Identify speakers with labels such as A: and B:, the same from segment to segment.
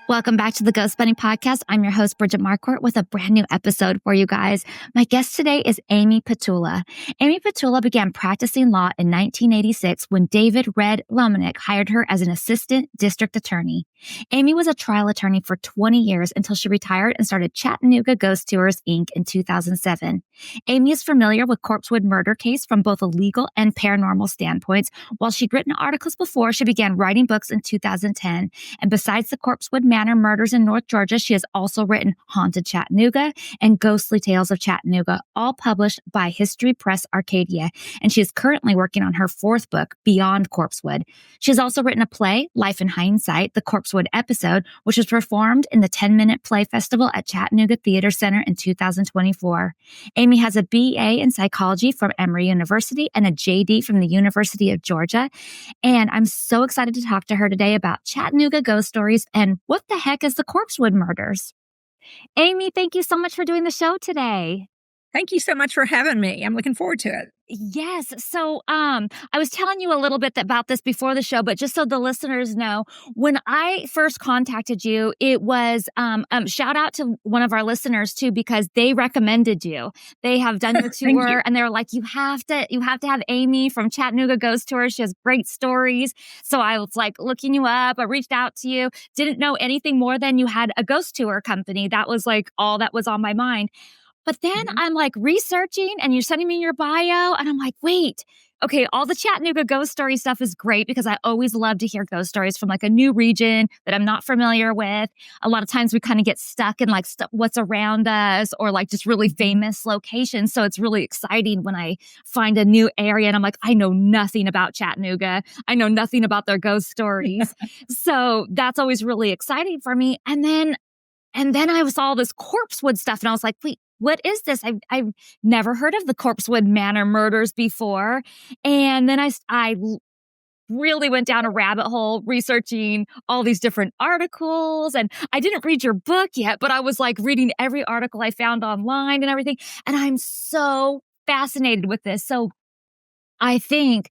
A: Welcome back to the Ghost Bunny Podcast. I'm your host, Bridget Marquardt, with a brand new episode for you guys. My guest today is Amy Petulla. Amy Petulla began practicing law in 1986 when David Red Lomenick hired her as an assistant district attorney. Amy was a trial attorney for 20 years until she retired and started Chattanooga Ghost Tours, Inc. in 2007. Amy is familiar with Corpsewood murder case from both a legal and paranormal standpoints. While she'd written articles before, she began writing books in 2010. And besides the Corpsewood Manor murders in North Georgia, she has also written Haunted Chattanooga and Ghostly Tales of Chattanooga, all published by History Press Arcadia. And she is currently working on her fourth book, Beyond Corpsewood. She has also written a play, Life in Hindsight, the Corpsewood episode, which was performed in the 10-Minute Play Festival at Chattanooga Theater Center in 2024. Amy has a BA in psychology from Emory University and a JD from the University of Georgia. And I'm so excited to talk to her today about Chattanooga ghost stories and what the heck is the Corpsewood murders. Amy, thank you so much for doing the show today.
B: Thank you so much for having me. I'm looking forward to it.
A: Yes. So I was telling you a little bit about this before the show, but just so the listeners know, when I first contacted you, it was shout out to one of our listeners too, because they recommended you. They have done your tour and they're like, you have to have Amy from Chattanooga Ghost Tours. She has great stories. So I was like looking you up. I reached out to you, didn't know anything more than you had a ghost tour company. That was like all that was on my mind. But then I'm like researching and you're sending me your bio and I'm like, wait, okay, all the Chattanooga ghost story stuff is great because I always love to hear ghost stories from like a new region that I'm not familiar with. A lot of times we kind of get stuck in like what's around us or like just really famous locations. So it's really exciting when I find a new area and I'm like, I know nothing about Chattanooga. I know nothing about their ghost stories. So that's always really exciting for me. And then I saw this Corpsewood stuff and I was like, wait, what is this? I've never heard of the Corpsewood Manor murders before. And then I really went down a rabbit hole researching all these different articles. And I didn't read your book yet, but I was like reading every article I found online and everything. And I'm so fascinated with this. So I think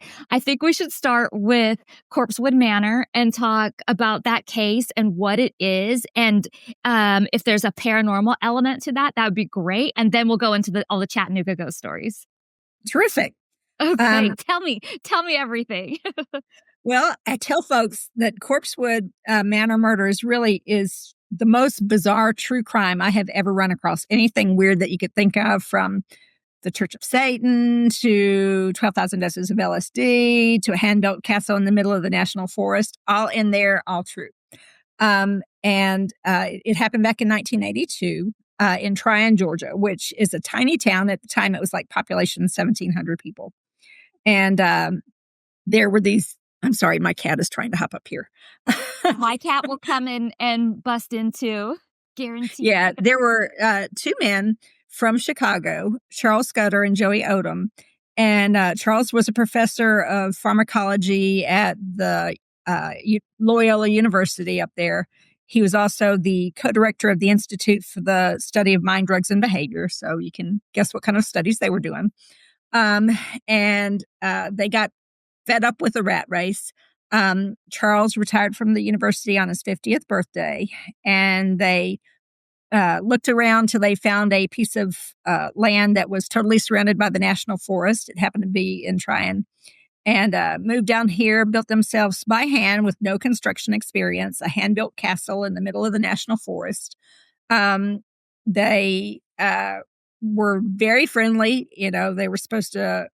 A: we should start with Corpsewood Manor and talk about that case and what it is. And if there's a paranormal element to that, that would be great. And then we'll go into all the Chattanooga ghost stories.
B: Terrific.
A: Okay, tell me everything.
B: Well, I tell folks that Corpsewood Manor murders really is the most bizarre true crime I have ever run across. Anything weird that you could think of, from the Church of Satan to 12,000 doses of LSD to a hand-built castle in the middle of the national forest, all in there, all true. It happened back in 1982 in Tryon, Georgia, which is a tiny town. At the time, it was like population 1,700 people. And there were these, I'm sorry, my cat is trying to hop up here.
A: My cat will come in and bust in too, guaranteed.
B: Yeah, there were two men from Chicago, Charles Scudder and Joey Odom. And Charles was a professor of pharmacology at the Loyola University up there. He was also the co-director of the Institute for the Study of Mind, Drugs, and Behavior. So you can guess what kind of studies they were doing. They got fed up with the rat race. Charles retired from the university on his 50th birthday, and they looked around till they found a piece of land that was totally surrounded by the national forest. It happened to be in Tryon. And moved down here, built themselves by hand with no construction experience, a hand-built castle in the middle of the national forest. They were very friendly. You know, they were supposed to,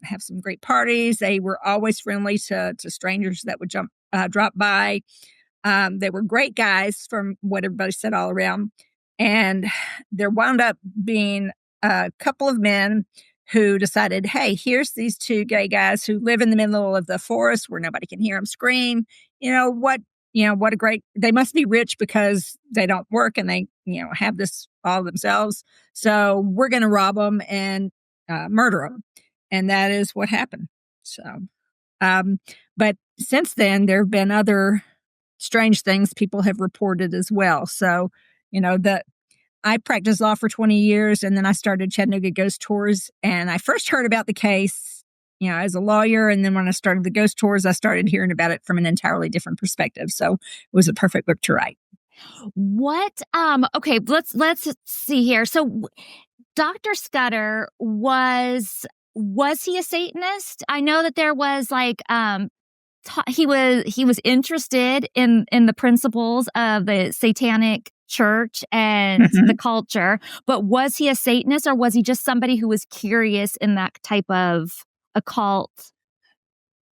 B: have some great parties. They were always friendly to strangers that would drop by. They were great guys from what everybody said all around. And there wound up being a couple of men who decided, hey, here's these two gay guys who live in the middle of the forest where nobody can hear them scream. What a great, they must be rich because they don't work and they, have this all themselves. So we're going to rob them and murder them. And that is what happened. So, but since then, there have been other strange things people have reported as well. So, I practiced law for 20 years, and then I started Chattanooga Ghost Tours. And I first heard about the case, as a lawyer. And then when I started the Ghost Tours, I started hearing about it from an entirely different perspective. So it was a perfect book to write.
A: What okay, let's see here. So Dr. Scudder was he a Satanist? I know that there was like he was interested in the principles of the satanic church and the
B: Mhm.
A: culture, but was he a Satanist or was he just somebody who was curious in that type of occult?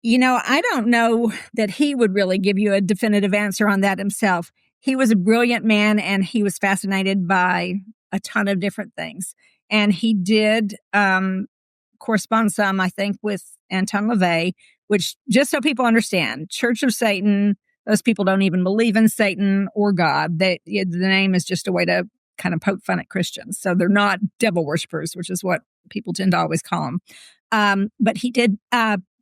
B: I don't know that he would really give you a definitive answer on that himself. He was a brilliant man and he was fascinated by a ton of different things. And he did correspond some, I think, with Anton LaVey, which, just so people understand, Church of Satan, those people don't even believe in Satan or God. The name is just a way to kind of poke fun at Christians. So they're not devil worshippers, which is what people tend to always call them. But he did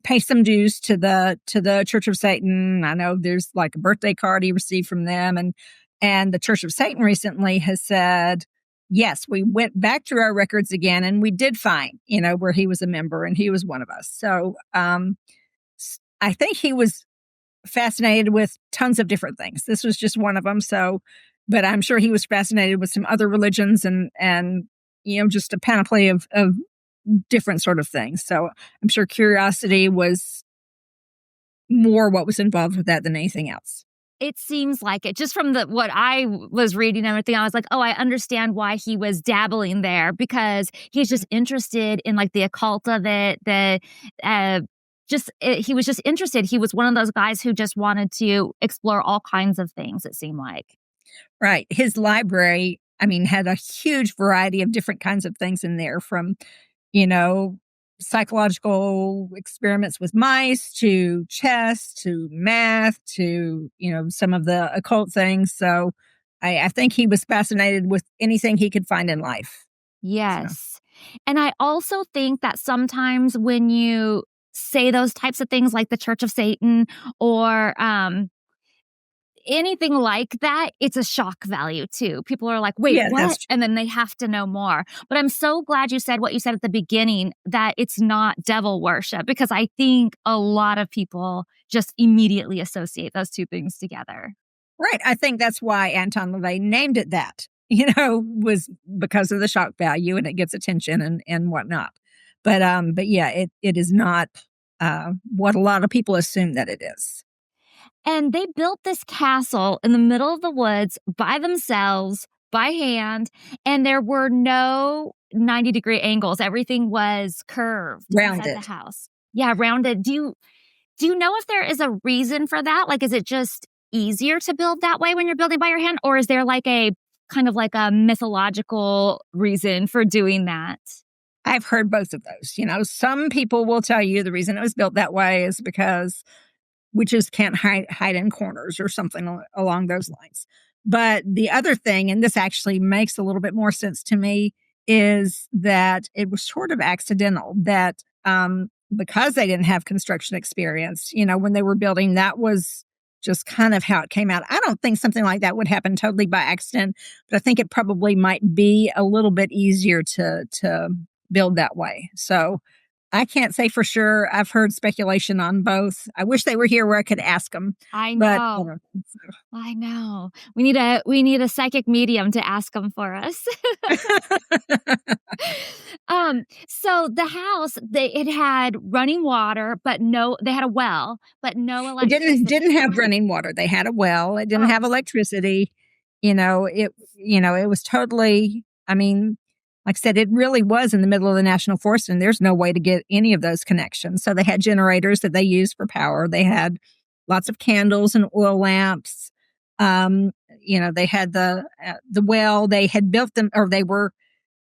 B: pay some dues to the Church of Satan. I know there's like a birthday card he received from them, and the Church of Satan recently has said, yes, we went back through our records again, and we did find, where he was a member, and he was one of us. So I think he was fascinated with tons of different things. This was just one of them. So, but I'm sure he was fascinated with some other religions and just a panoply of different sort of things. So I'm sure curiosity was more what was involved with that than anything else.
A: It seems like it. Just from what I was reading and everything, I was like, "Oh, I understand why he was dabbling there because he's just interested in, like, the occult of it, uh, he was just interested. He was one of those guys who just wanted to explore all kinds of things, it seemed like.
B: Right. His library, I mean, had a huge variety of different kinds of things in there from, you know, psychological experiments with mice to chess to math to, some of the occult things. So I think he was fascinated with anything he could find in life. So,
A: Yes. And I also think that sometimes when you say those types of things like the Church of Satan or, anything like that, it's a shock value too. People are like, "Wait,
B: yeah, that's
A: what?"
B: true.
A: And then they have to know more. But I'm so glad you said what you said at the beginning, that it's not devil worship, because I think a lot of people just immediately associate those 2 things together.
B: Right. I think that's why Anton LaVey named it that, was because of the shock value and it gets attention and whatnot. But yeah, it is not what a lot of people assume that it is.
A: And they built this castle in the middle of the woods by themselves, by hand, and there were no 90-degree angles. Everything was curved inside the
B: Rounded.
A: house. Yeah, rounded. Do you know if there is a reason for that? Like, is it just easier to build that way when you're building by your hand, or is there like a kind of like a mythological reason for doing that?
B: I've heard both of those. Some people will tell you the reason it was built that way is because witches can't hide in corners or something along those lines. But the other thing, and this actually makes a little bit more sense to me, is that it was sort of accidental that because they didn't have construction experience, when they were building, that was just kind of how it came out. I don't think something like that would happen totally by accident, but I think it probably might be a little bit easier to build that way. So I can't say for sure. I've heard speculation on both. I wish they were here where I could ask them,
A: I
B: but I
A: know.
B: don't think so.
A: I know. We need a psychic medium to ask them for us. So the house, it had running water, but they had a well, but no
B: It didn't
A: electricity.
B: have running water. They had a well. It didn't
A: Oh,
B: have electricity. It was totally, I mean, like I said, it really was in the middle of the national forest and there's no way to get any of those connections. So they had generators that they used for power. They had lots of candles and oil lamps. They had the well. They had built them, or they were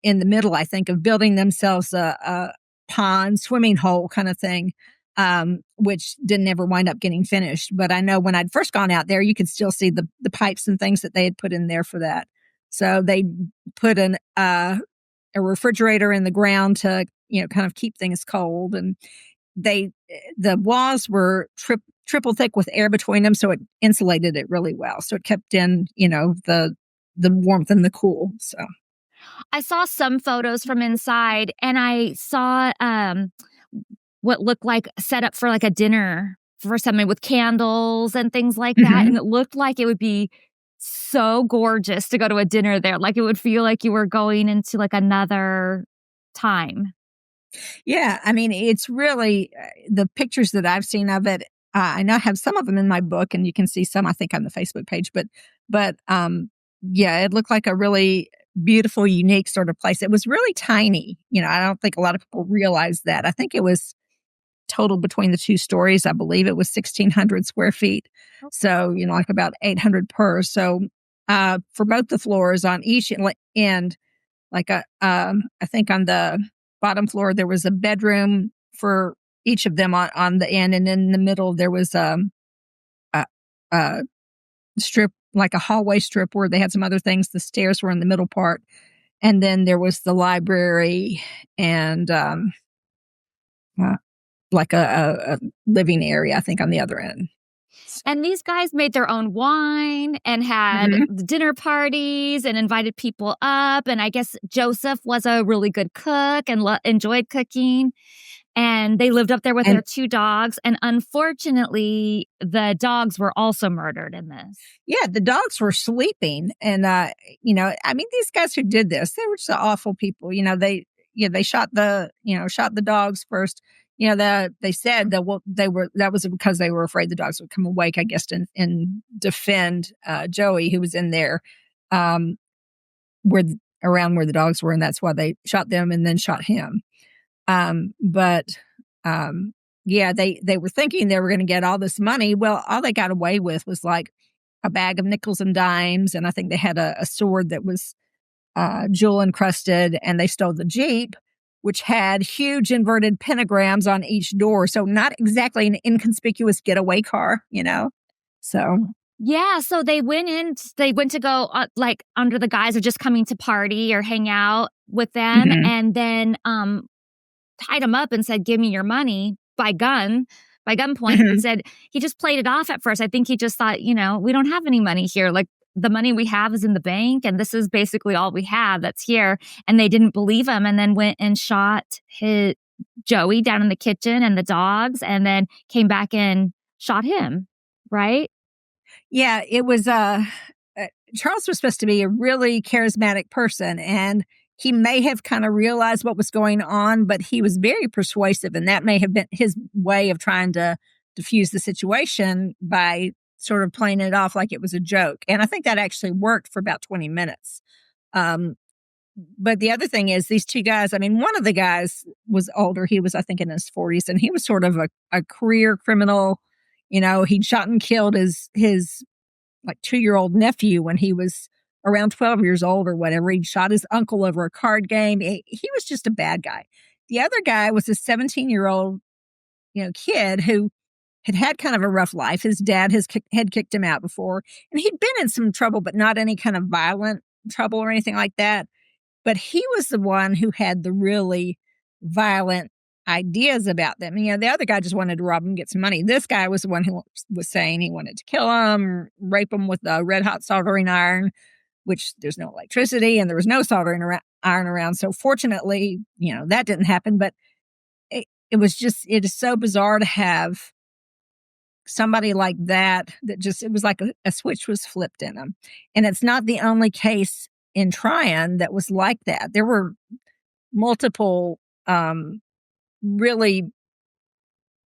B: in the middle, I think, of building themselves a pond, swimming hole kind of thing, which didn't ever wind up getting finished. But I know when I'd first gone out there, you could still see the pipes and things that they had put in there for that. So they put a refrigerator in the ground to kind of keep things cold, and the walls were triple thick with air between them, so it insulated it really well. So it kept in the warmth and the cool. So.
A: I saw some photos from inside and I saw what looked like set up for like a dinner for something with candles and things like that.
B: Mhm.
A: And it looked like it would be so gorgeous to go to a dinner there. Like, it would feel like you were going into, like, another time.
B: Yeah, I mean, it's really the pictures that I've seen of it. I know I have some of them in my book, and you can see some, I think, on the Facebook page. But yeah, it looked like a really beautiful, unique sort of place. It was really tiny. I don't think a lot of people realize that. I think it was total between the two stories. I believe it was 1,600 square feet. So, like about 800 per. So, for both the floors on each end, like I think on the bottom floor there was a bedroom for each of them on the end, and in the middle there was a, a strip, like a hallway strip where they had some other things. The stairs were in the middle part, and then there was the library and uh, like a living area, I think, on the other end.
A: And these guys made their own wine and had
B: Mhm.
A: dinner parties and invited people up. And I guess Joseph was a really good cook and enjoyed cooking. And they lived up there with
B: And
A: their 2 dogs. And unfortunately, the dogs were also murdered in this.
B: yeah, the dogs were sleeping, and I mean, these guys who did this, they were just awful people. They shot the dogs first. They said that that was because they were afraid the dogs would come awake, I guess, and defend Joey, who was in there, um, where around where the dogs were, and that's why they shot them and then shot him. But yeah, they were thinking they were going to get all this money. Well, all they got away with was like a bag of nickels and dimes, and I think they had a sword that was jewel encrusted, and they stole the Jeep, which had huge inverted pentagrams on each door. So not exactly an inconspicuous getaway car. So
A: Yeah, so they went to go, like, under the guise of just coming to party or hang out with them,
B: mhm.
A: and then, tied him up and said, "Give me your money," by gunpoint, and
B: Mhm.
A: said he just played it off at first. I think he just thought, "We don't have any money here, like, the money we have is in the bank, and this is basically all we have that's here," and they didn't believe him and then went and shot his Joey down in the kitchen and the dogs, and then came back and shot him, right?
B: Yeah, it was Charles was supposed to be a really charismatic person, and he may have kind of realized what was going on, but he was very persuasive, and that may have been his way of trying to diffuse the situation by sort of playing it off like it was a joke. And I think that actually worked for about 20 minutes. Um, but the other thing is these two guys, I mean, one of the guys was older. He was, I think, in his 40s, and he was sort of a career criminal. He'd shot and killed his like 2-year-old nephew when he was around 12 years old or whatever. He shot his uncle over a card game. He was just a bad guy. The other guy was a 17-year-old, kid who had kind of a rough life. His dad had kicked him out before, and he'd been in some trouble, but not any kind of violent trouble or anything like that. But he was the one who had the really violent ideas about them. The other guy just wanted to rob him, get some money. This guy was the one who was saying he wanted to kill him, rape him with a red hot soldering iron, which there's no electricity and there was no iron around. So fortunately, that didn't happen. But it is so bizarre to have somebody like that just, it was like a switch was flipped in him. And it's not the only case in Tryon that was like that. There were multiple really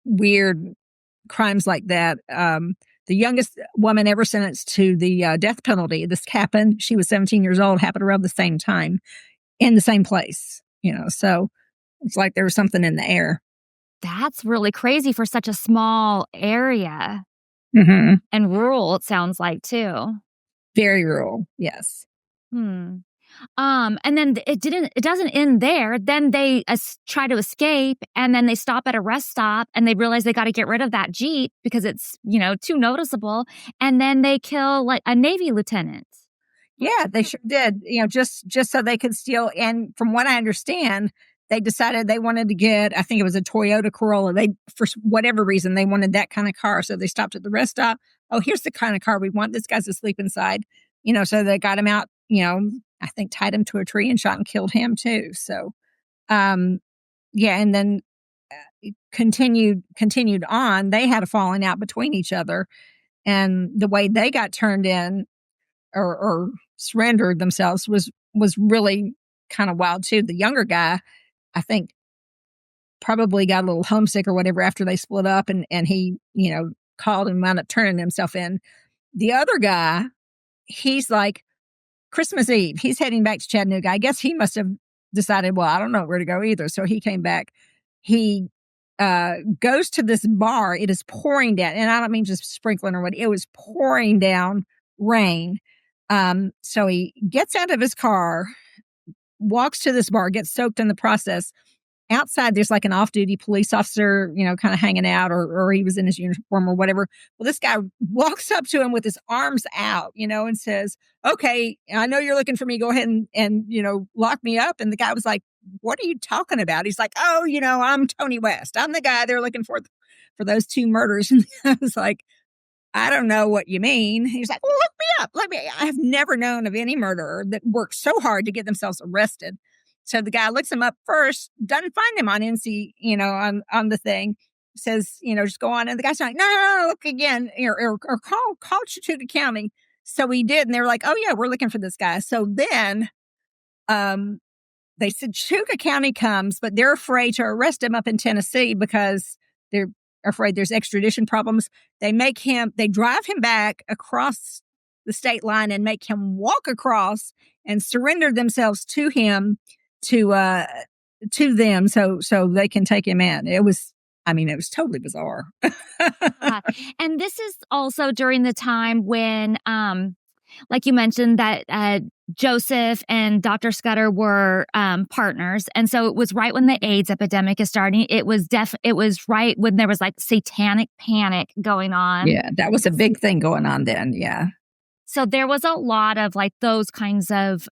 B: weird crimes like that. The youngest woman ever sentenced to the death penalty, this happened. She was 17 years old, happened around the same time in the same place. So it's like there was something in the air.
A: That's really crazy for such a small area
B: Hmm.
A: and rural, it sounds like, too.
B: Very rural. Yes.
A: Hmm. And then it doesn't end there. Then they try to escape, and then they stop at a rest stop, and they realize they got to get rid of that Jeep because it's, too noticeable. And then they kill like a Navy lieutenant.
B: Yeah, they sure did. Just so they could steal. And from what I understand, they decided they wanted to get, I think it was a Toyota Corolla. They, for whatever reason, they wanted that kind of car. So they stopped at the rest stop. Oh, here's the kind of car we want. This guy's asleep inside. So they got him out, I think tied him to a tree and shot and killed him too. So, um, yeah. And then continued on. They had a falling out between each other. And the way they got turned in, or surrendered themselves was really kind of wild too. The younger guy, I think, probably got a little homesick or whatever after they split up, and he, called and wound up turning himself in. The other guy, he's like, Christmas Eve, he's heading back to Chattanooga. I guess he must have decided, well, I don't know where to go either. So he came back. He goes to this bar. It is pouring down, and I don't mean just sprinkling or what. It was pouring down rain. So he gets out of his car, walks to this bar, gets soaked in the process. Outside, there's like an off-duty police officer, kind of hanging out, or he was in his uniform or whatever. Well, this guy walks up to him with his arms out, and says, "Okay, I know you're looking for me. Go ahead and lock me up." And the guy was like, "What are you talking about?" He's like, "Oh, I'm Tony West. I'm the guy they're looking for those two murders." And I was like, "I don't know what you mean." He's like, "Well, look me up. I have never known of any murderer that worked so hard to get themselves arrested." So the guy looks him up first, doesn't find him on NC, on the thing, says, just go on. And the guy's like, no, look again, or call Chattooga County. So he did. And they were like, oh yeah, we're looking for this guy. So then, they said Chattooga County comes, but they're afraid to arrest him up in Tennessee because they're afraid there's extradition problems. They drive him back across the state line and make him walk across and surrender themselves to him, to them, so they can take him in. It was totally bizarre.
A: And this is also during the time when, like you mentioned, that Joseph and Dr. Scudder were partners, and so it was right when the AIDS epidemic is starting. It was right when there was like satanic panic going on.
B: Yeah, that was a big thing going on then. Yeah.
A: So there was a lot of like those kinds of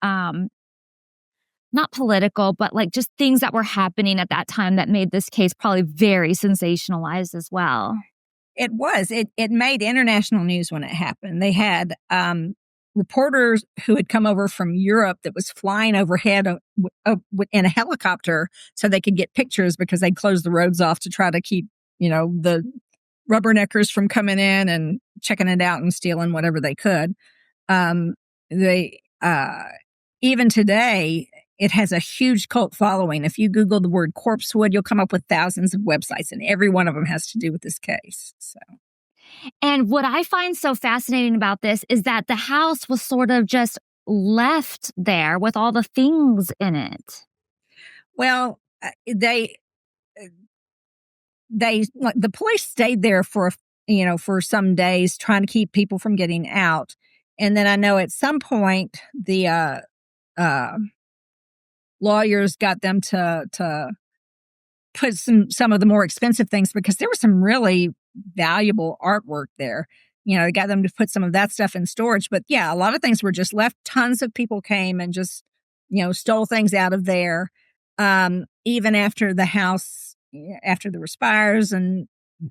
A: not political, but like just things that were happening at that time that made this case probably very sensationalized as well.
B: It was. It made international news when it happened. They had reporters who had come over from Europe that was flying overhead in a helicopter so they could get pictures because they'd closed the roads off to try to keep, the rubberneckers from coming in and checking it out and stealing whatever they could. They even today, it has a huge cult following. If you Google the word Corpsewood, you'll come up with thousands of websites, and every one of them has to do with this case. So,
A: and what I find so fascinating about this is that the house was sort of just left there with all the things in it.
B: Well, the police stayed there for some days trying to keep people from getting out, and then I know at some point the lawyers got them to put some of the more expensive things because there was some really valuable artwork there. They got them to put some of that stuff in storage. But yeah, a lot of things were just left. Tons of people came and just, stole things out of there. Even after the house, after there were fires and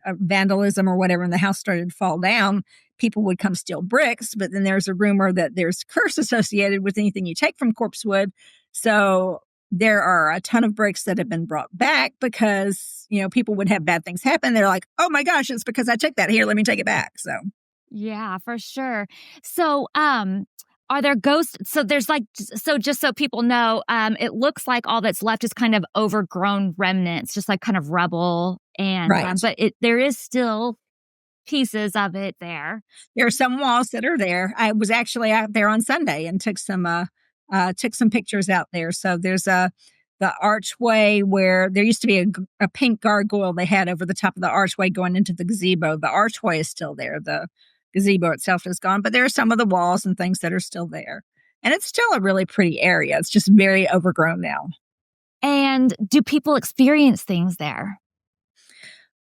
B: vandalism or whatever, and the house started to fall down, people would come steal bricks. But then there's a rumor that there's a curse associated with anything you take from Corpsewood. So there are a ton of bricks that have been brought back because, people would have bad things happen. They're like, oh my gosh, it's because I took that here. Let me take it back. So,
A: yeah, for sure. So, are there ghosts? So there's just so people know, it looks like all that's left is kind of overgrown remnants, just like kind of rubble. And,
B: right.
A: But there is still pieces of it there.
B: There are some walls that are there. I was actually out there on Sunday and took some pictures out there. So there's the archway where there used to be a pink gargoyle they had over the top of the archway going into the gazebo. The archway is still there. The gazebo itself is gone, but there are some of the walls and things that are still there. And it's still a really pretty area. It's just very overgrown now.
A: And do people experience things there?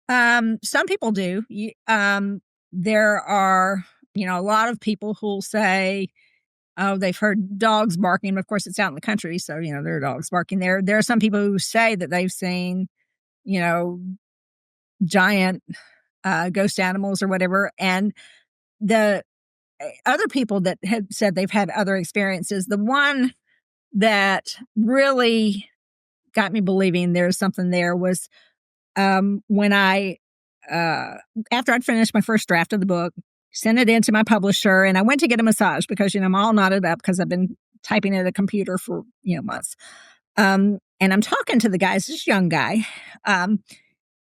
B: Some people do. There are, a lot of people who'll say, oh, they've heard dogs barking. Of course, it's out in the country, so, there are dogs barking there. There are some people who say that they've seen, giant ghost animals or whatever. And the other people that have said they've had other experiences, the one that really got me believing there's something there was when I, after I'd finished my first draft of the book, sent it in to my publisher, and I went to get a massage because, I'm all knotted up because I've been typing at a computer for, months. And I'm talking to the guy, this young guy.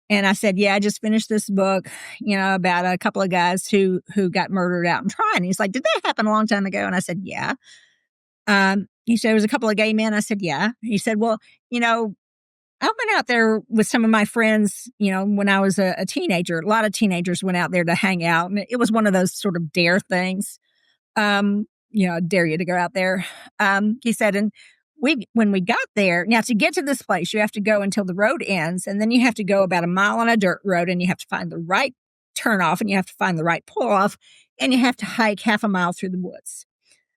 B: And I said, yeah, I just finished this book, about a couple of guys who got murdered out in Tryon. He's like, did that happen a long time ago? And I said, yeah. He said, it was a couple of gay men. I said, yeah. He said, well, I went out there with some of my friends, when I was a teenager. A lot of teenagers went out there to hang out. And it was one of those sort of dare things. Dare you to go out there. He said, and when we got there, now to get to this place, you have to go until the road ends. And then you have to go about a mile on a dirt road, and you have to find the right turn off, and you have to find the right pull off, and you have to hike half a mile through the woods.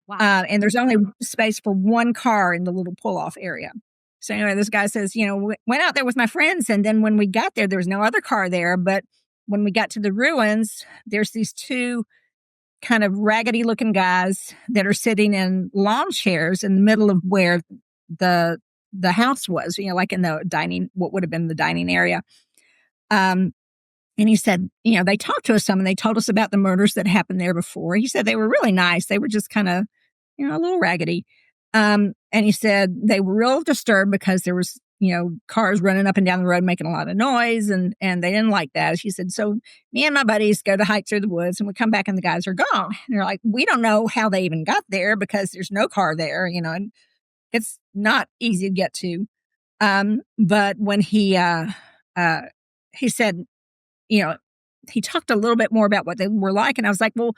A: Wow.
B: And there's only space for one car in the little pull off area. So anyway, this guy says, went out there with my friends. And then when we got there was no other car there. But when we got to the ruins, there's these two kind of raggedy looking guys that are sitting in lawn chairs in the middle of where the house was, like in the what would have been the dining area. And he said, they talked to us some, and they told us about the murders that happened there before. He said they were really nice. They were just kind of, a little raggedy. And he said they were real disturbed because there was, cars running up and down the road making a lot of noise, and they didn't like that. He said, so me and my buddies go to hike through the woods, and we come back and the guys are gone. And they're like, we don't know how they even got there because there's no car there, and it's not easy to get to. But when he said, he talked a little bit more about what they were like. And I was like, well,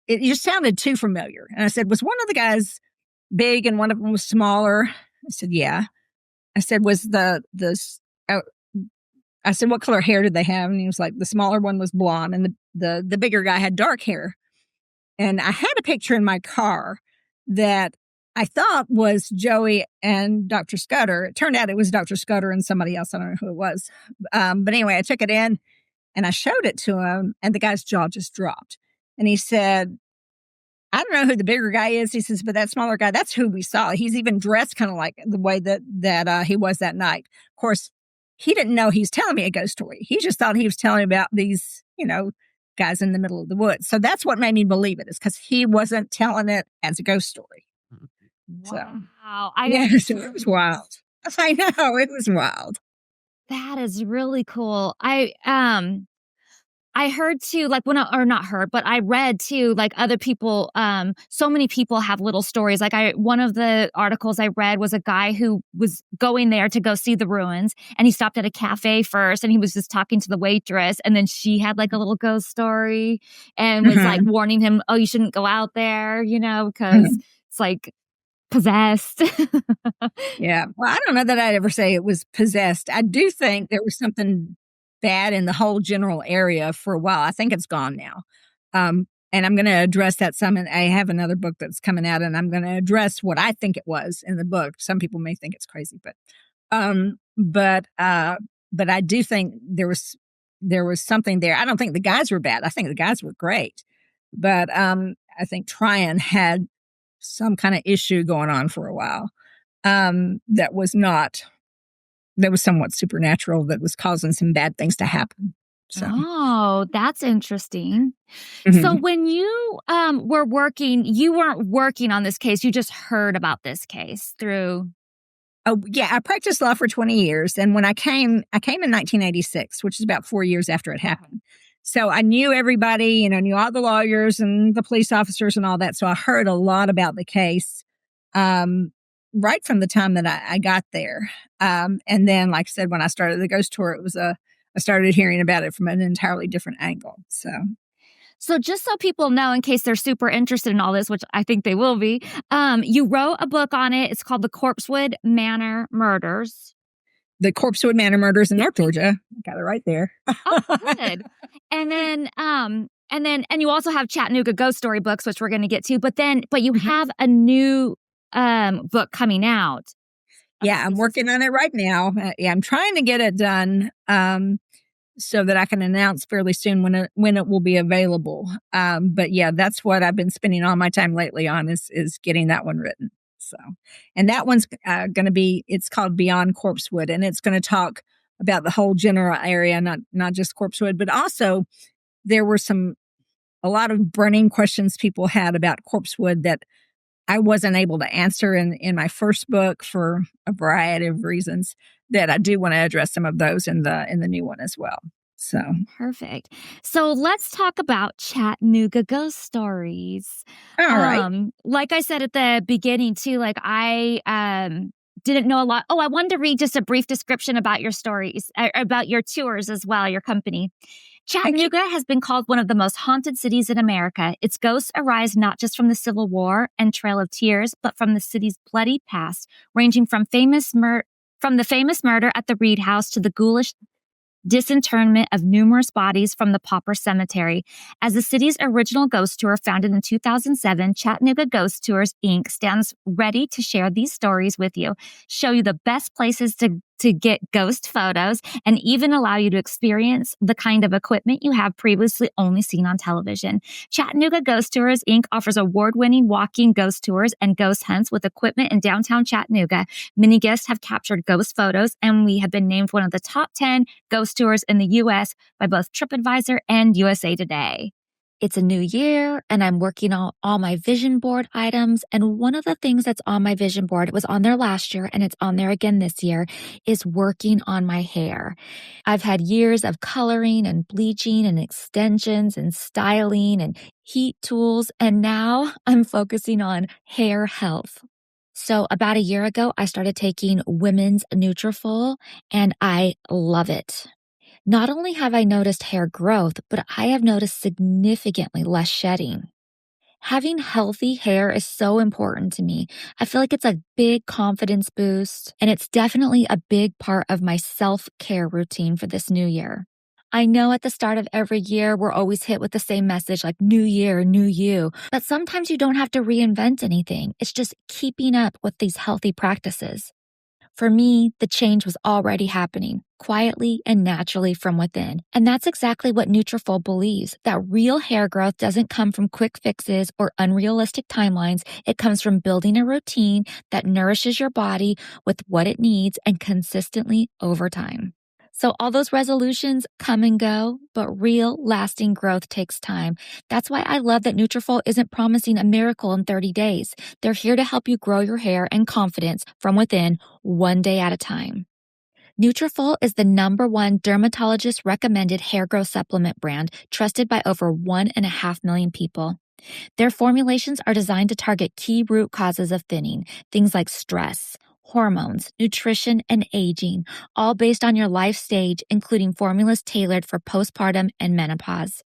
B: it just sounded too familiar. And I said, was one of the guys big and one of them was smaller? I said, yeah. I said, was I said, what color hair did they have? And he was like, the smaller one was blonde, and the bigger guy had dark hair. And I had a picture in my car that I thought was Joey and Dr. Scudder. It turned out it was Dr. Scudder and somebody else. I don't know who it was. But anyway, I took it in and I showed it to him, and the guy's jaw just dropped. And he said, I don't know who the bigger guy is. He says, but that smaller guy, that's who we saw. He's even dressed kind of like the way that he was that night. Of course, he didn't know he was telling me a ghost story. He just thought he was telling about these, guys in the middle of the woods. So that's what made me believe it, is because he wasn't telling it as a ghost story.
A: Wow.
B: So it was wild. I know, it was wild.
A: That is really cool. I heard too, like or not heard, but I read too, like other people, so many people have little stories. Like one of the articles I read was a guy who was going there to go see the ruins, and he stopped at a cafe first, and he was just talking to the waitress, and then she had like a little ghost story and was like warning him, oh, you shouldn't go out there, because it's like possessed.
B: Yeah. Well, I don't know that I'd ever say it was possessed. I do think there was something bad in the whole general area for a while. I think it's gone now. And I'm going to address that some. And I have another book that's coming out, and I'm going to address what I think it was in the book. Some people may think it's crazy, but I do think there was something there. I don't think the guys were bad. I think the guys were great, but I think Tryon had some kind of issue going on for a while that was somewhat supernatural, that was causing some bad things to happen. So.
A: Oh, that's interesting. So when you were working, you weren't working on this case. You just heard about this case through.
B: Oh, yeah. I practiced law for 20 years. And when I came in 1986, which is about 4 years after it happened. So I knew everybody, knew all the lawyers and the police officers and all that. So I heard a lot about the case right from the time that I got there. And then, like I said, when I started the ghost tour, I started hearing about it from an entirely different angle.
A: So just so people know, in case they're super interested in all this, which I think they will be, you wrote a book on it. It's called The Corpsewood Manor Murders.
B: The Corpsewood Manor Murders in North Georgia. Got it right there.
A: Oh, good. And then you also have Chattanooga ghost story books, which we're going to get to. But you have a new book coming out.
B: Yeah, I'm working on it right now. I'm trying to get it done so that I can announce fairly soon when it will be available. But yeah, that's what I've been spending all my time lately on is getting that one written. So, and that one's going to be, it's called Beyond Corpsewood, and it's going to talk about the whole general area, not just Corpsewood, but also there were some a lot of burning questions people had about Corpsewood that I wasn't able to answer in my first book for a variety of reasons, that I do want to address some of those in the new one as well. So,
A: Perfect. So let's talk about Chattanooga ghost stories.
B: all right.
A: Like I said at the beginning too, like I didn't know a lot. Oh, I wanted to read just a brief description about your stories, about your tours as well, your company.
B: Thank you.
A: Chattanooga has been called one of the most haunted cities in America. Its ghosts arise not just from the Civil War and Trail of Tears, but from the city's bloody past, ranging from from the famous murder at the Reed House to the ghoulish disinterment of numerous bodies from the Pauper Cemetery. As the city's original ghost tour, founded in 2007, Chattanooga Ghost Tours, Inc. stands ready to share these stories with you, show you the best places to get ghost photos, and even allow you to experience the kind of equipment you have previously only seen on television. Chattanooga Ghost Tours, Inc. offers award-winning walking ghost tours and ghost hunts with equipment in downtown Chattanooga. Many guests have captured ghost photos, and we have been named one of the top 10 ghost tours in the U.S. by both TripAdvisor and USA Today. It's a new year and I'm working on all my vision board items. And one of the things that's on my vision board, it was on there last year and it's on there again this year, is working on my hair. I've had years of coloring and bleaching and extensions and styling and heat tools. And now I'm focusing on hair health. So about a year ago, I started taking women's Nutrafol and I love it. Not only have I noticed hair growth, but I have noticed significantly less shedding. Having healthy hair is so important to me. I feel like it's a big confidence boost, and it's definitely a big part of my self-care routine for this new year. I know at the start of every year, we're always hit with the same message like new year, new you, but sometimes you don't have to reinvent anything. It's just keeping up with these healthy practices. For me, the change was already happening, quietly and naturally from within. And that's exactly what Nutrafol believes, that real hair growth doesn't come from quick fixes or unrealistic timelines. It comes from building a routine that nourishes your body with what it needs and consistently over time. So all those resolutions come and go, but real lasting growth takes time. That's why I love that Nutrafol isn't promising a miracle in 30 days. They're here to help you grow your hair and confidence from within, one day at a time. Nutrafol is the #1 dermatologist recommended hair growth supplement brand, trusted by over 1.5 million people. Their formulations are designed to target key root causes of thinning, things like stress, hormones, nutrition, and aging, all based on your life stage, including formulas tailored for postpartum and menopause.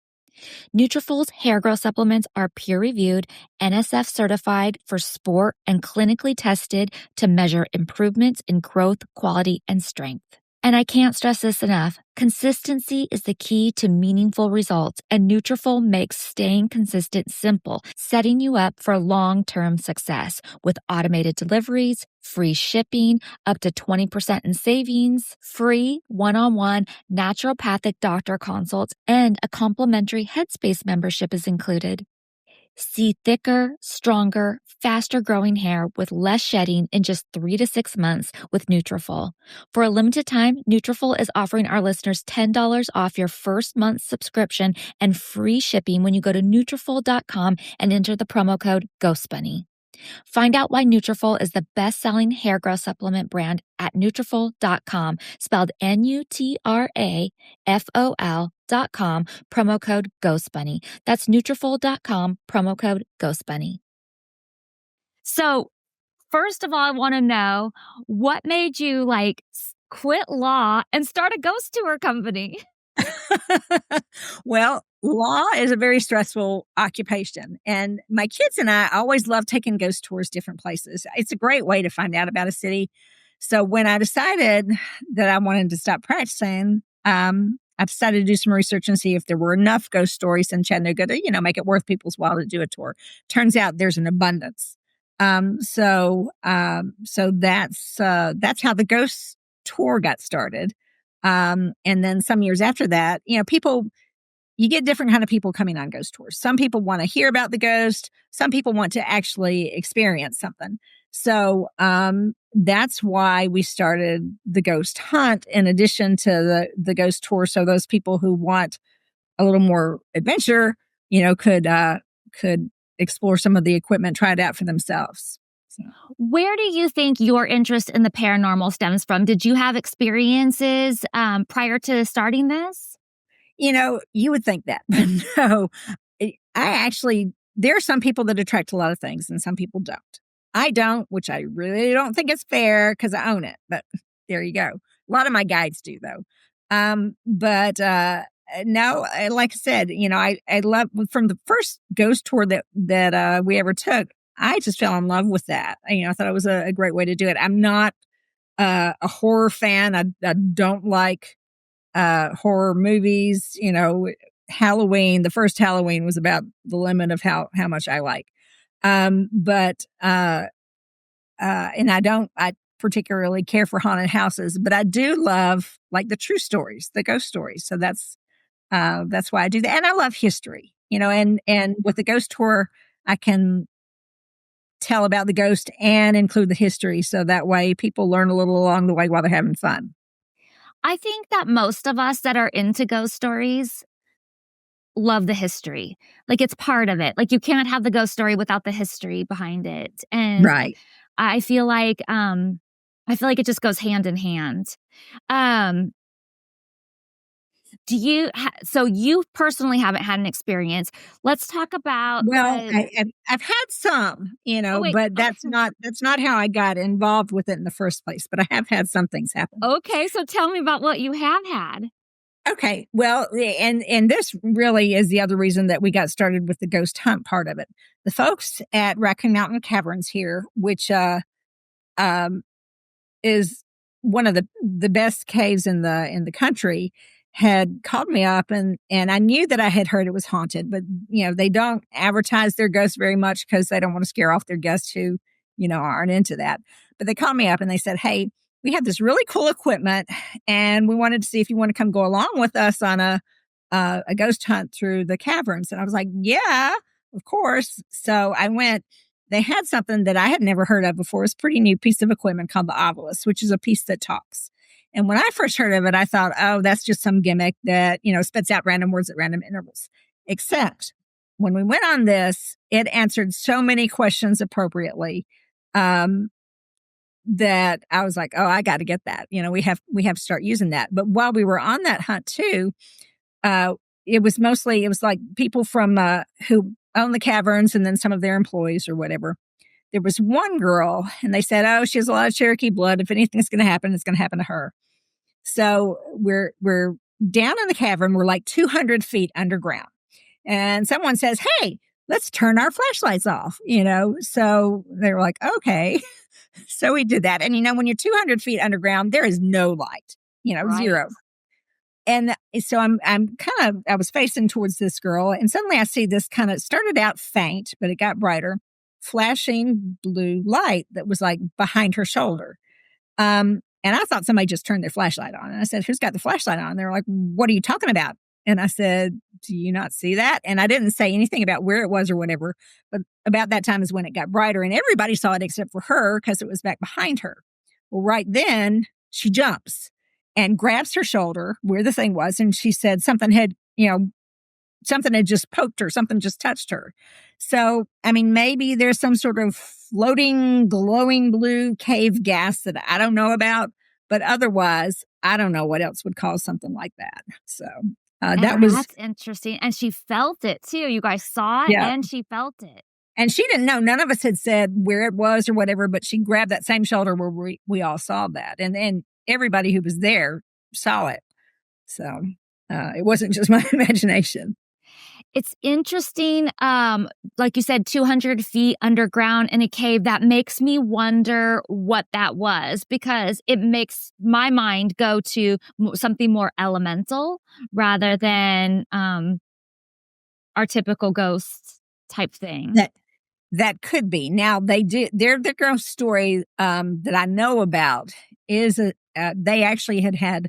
A: Nutrafol's hair growth supplements are peer-reviewed, NSF certified for sport, and clinically tested to measure improvements in growth, quality, and strength. And I can't stress this enough. Consistency is the key to meaningful results, and Nutrafol makes staying consistent simple, setting you up for long-term success with automated deliveries, free shipping, up to 20% in savings, free one-on-one naturopathic doctor consults, and a complimentary Headspace membership is included. See thicker, stronger, faster growing hair with less shedding in just 3 to 6 months with Nutrafol. For a limited time, Nutrafol is offering our listeners $10 off your first month's subscription and free shipping when you go to Nutrafol.com and enter the promo code GHOSTBUNNY. Find out why Nutrafol is the best-selling hair growth supplement brand at Nutrafol.com, spelled Nutrafol.com, promo code GHOSTBUNNY. That's Nutrafol.com, promo code GHOSTBUNNY. So, first of all, I want to know what made you quit law and start a ghost tour company?
B: Well, law is a very stressful occupation. And my kids and I always love taking ghost tours different places. It's a great way to find out about a city. So when I decided that I wanted to stop practicing, I decided to do some research and see if there were enough ghost stories in Chattanooga to, make it worth people's while to do a tour. Turns out there's an abundance. So that's how the ghost tour got started. And then some years after that, you get different kind of people coming on ghost tours. Some people want to hear about the ghost. Some people want to actually experience something. So that's why we started the ghost hunt in addition to the ghost tour. So those people who want a little more adventure could explore some of the equipment, try it out for themselves. So.
A: Where do you think your interest in the paranormal stems from? Did you have experiences prior to starting this?
B: You would think that, but no. There are some people that attract a lot of things and some people don't. I don't, which I really don't think it's fair because I own it, but there you go. A lot of my guides do though. But no, like I said, I love from the first ghost tour that we ever took. I just fell in love with that. I thought it was a great way to do it. I'm not a horror fan. I don't like horror movies. Halloween, the first Halloween was about the limit of how much I like. But and I particularly care for haunted houses, but I do love like the true stories, the ghost stories. So that's why I do that. And I love history, and with the ghost tour, I can tell about the ghost and include the history. So that way people learn a little along the way while they're having fun.
A: I think that most of us that are into ghost stories love the history. Like, it's part of it. Like, you can't have the ghost story without the history behind it. And
B: Right.
A: I feel like it just goes hand in hand. Um, so you personally haven't had an experience. Let's talk about
B: Well,
A: the
B: I've had some,
A: Oh, wait.
B: but
A: Okay.
B: that's not how I got involved with it in the first place. But I have had some things happen.
A: Okay, so tell me about what you have had.
B: Okay, well, and this really is the other reason that we got started with the ghost hunt part of it. The folks at Raccoon Mountain Caverns here, which um, is one of the best caves in the country, had called me up, and I knew that I had heard it was haunted, but they don't advertise their ghosts very much because they don't want to scare off their guests who aren't into that. But they called me up and they said, "Hey, we have this really cool equipment, and we wanted to see if you want to come go along with us on a ghost hunt through the caverns." And I was like, "Yeah, of course." So I went. They had something that I had never heard of before. It's a pretty new piece of equipment called the obelisk, which is a piece that talks. And when I first heard of it, I thought, oh, that's just some gimmick that, spits out random words at random intervals. Except when we went on this, it answered so many questions appropriately that I was like, oh, I got to get that. We have to start using that. But while we were on that hunt too, it was like people from who own the caverns and then some of their employees or whatever. There was one girl and they said, oh, she has a lot of Cherokee blood. If anything's going to happen, it's going to happen to her. So we're down in the cavern. We're like 200 feet underground. And someone says, hey, let's turn our flashlights off, So they were like, okay. So we did that. And, when you're 200 feet underground, there is no light,
A: Right.
B: zero. And so I was facing towards this girl, and suddenly I see this kind of started out faint, but it got brighter, flashing blue light that was like behind her shoulder. And I thought somebody just turned their flashlight on. And I said, who's got the flashlight on? They were like, what are you talking about? And I said, do you not see that? And I didn't say anything about where it was or whatever, but about that time is when it got brighter and everybody saw it except for her because it was back behind her. Well, right then she jumps and grabs her shoulder where the thing was. And she said something had just poked her, something just touched her. So, maybe there's some sort of floating, glowing blue cave gas that I don't know about, but otherwise, I don't know what else would cause something like that. So,
A: That's interesting. And she felt it too. You guys saw it
B: yeah.
A: and she felt it.
B: And she didn't know. None of us had said where it was or whatever, but she grabbed that same shoulder where we all saw that. And then everybody who was there saw it. So, it wasn't just my imagination.
A: It's interesting, like you said, 200 feet underground in a cave. That makes me wonder what that was because it makes my mind go to something more elemental rather than our typical ghost type thing.
B: That could be. Now their ghost story that I know about is they actually had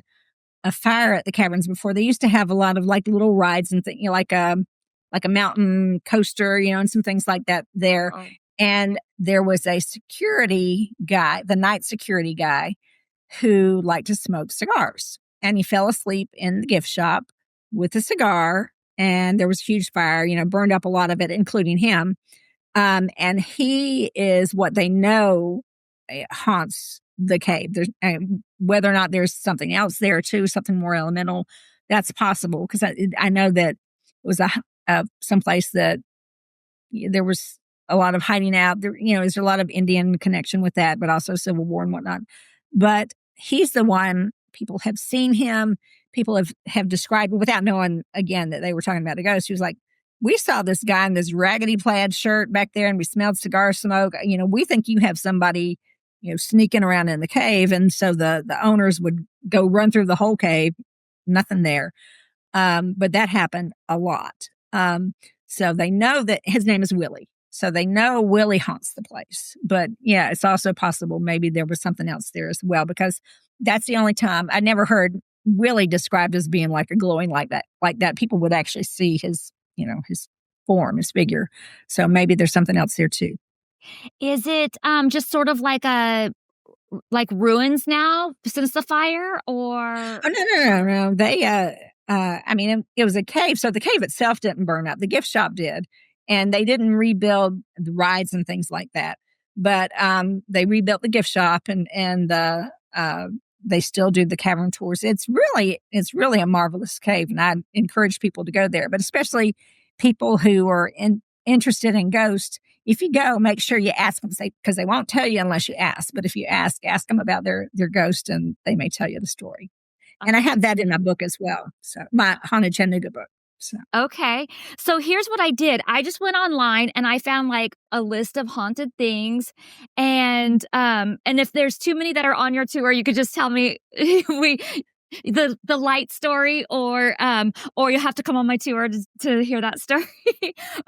B: a fire at the caverns before. They used to have a lot of like little rides and things, like a mountain coaster, and some things like that there. Oh. And there was a security guy, the night security guy, who liked to smoke cigars. And he fell asleep in the gift shop with a cigar and there was a huge fire, burned up a lot of it, including him. And he is what they know haunts the cave. There's whether or not there's something else there too, something more elemental, that's possible, because I know that it was a someplace that there was a lot of hiding out. There's a lot of Indian connection with that, but also Civil War and whatnot. But he's the one, people have seen him. People have described, without knowing, again, that they were talking about a ghost. He was like, we saw this guy in this raggedy plaid shirt back there and we smelled cigar smoke. We think you have somebody, sneaking around in the cave. And so the owners would go run through the whole cave, nothing there. But that happened a lot. So they know that his name is Willie. So they know Willie haunts the place. But yeah, it's also possible maybe there was something else there as well, because that's the only time I never heard Willie described as being like a glowing like that. People would actually see his, his form, his figure. So maybe there's something else there too.
A: Is it just sort of like ruins now since the fire, or?
B: Oh, no. They, I mean, it was a cave. So the cave itself didn't burn up. The gift shop did. And they didn't rebuild the rides and things like that. But they rebuilt the gift shop, and they still do the cavern tours. It's really a marvelous cave. And I encourage people to go there, but especially people who are interested in ghosts. If you go, make sure you ask them, because they won't tell you unless you ask. But if you ask them about their ghost, and they may tell you the story. And I have that in my book as well. So my Haunted Chattanooga book. So.
A: Okay. So here's what I did. I just went online and I found like a list of haunted things. And if there's too many that are on your tour, you could just tell me the light story, or you'll have to come on my tour to hear that story.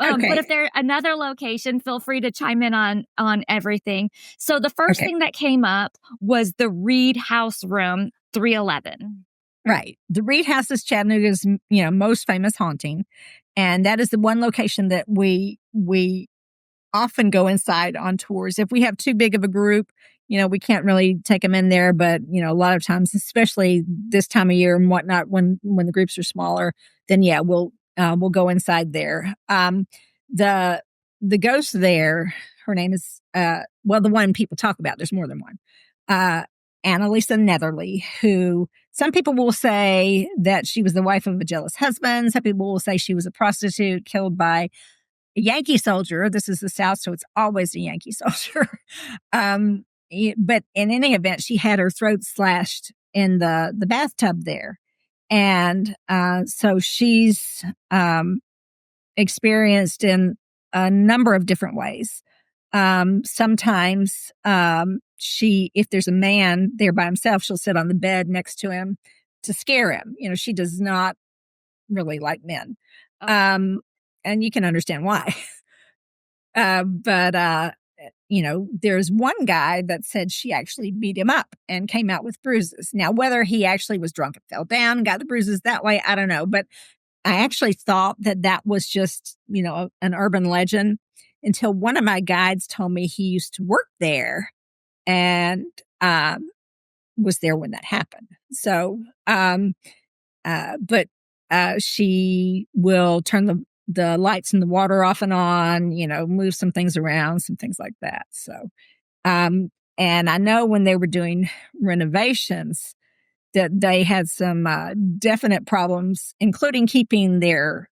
B: Okay.
A: But if there's another location, feel free to chime in on everything. So the first thing that came up was the Reed House Room 311.
B: Right. The Reed House is Chattanooga's, most famous haunting. And that is the one location that we often go inside on tours. If we have too big of a group, we can't really take them in there. But, a lot of times, especially this time of year and whatnot, when the groups are smaller, then yeah, we'll go inside there. The ghost there, her name is, the one people talk about, there's more than one. Annalisa Netherly, who some people will say that she was the wife of a jealous husband. Some people will say she was a prostitute killed by a Yankee soldier. This is the South, so it's always a Yankee soldier. But in any event, she had her throat slashed in the bathtub there. And so she's experienced in a number of different ways. Sometimes if there's a man there by himself, she'll sit on the bed next to him to scare him. She does not really like men. And you can understand why. But there's one guy that said she actually beat him up and came out with bruises. Now, whether he actually was drunk and fell down and got the bruises that way, I don't know. But I actually thought that was just, an urban legend, until one of my guides told me he used to work there and was there when that happened. So, but she will turn the lights and the water off and on, move some things around, some things like that. So, and I know when they were doing renovations that they had some definite problems, including keeping their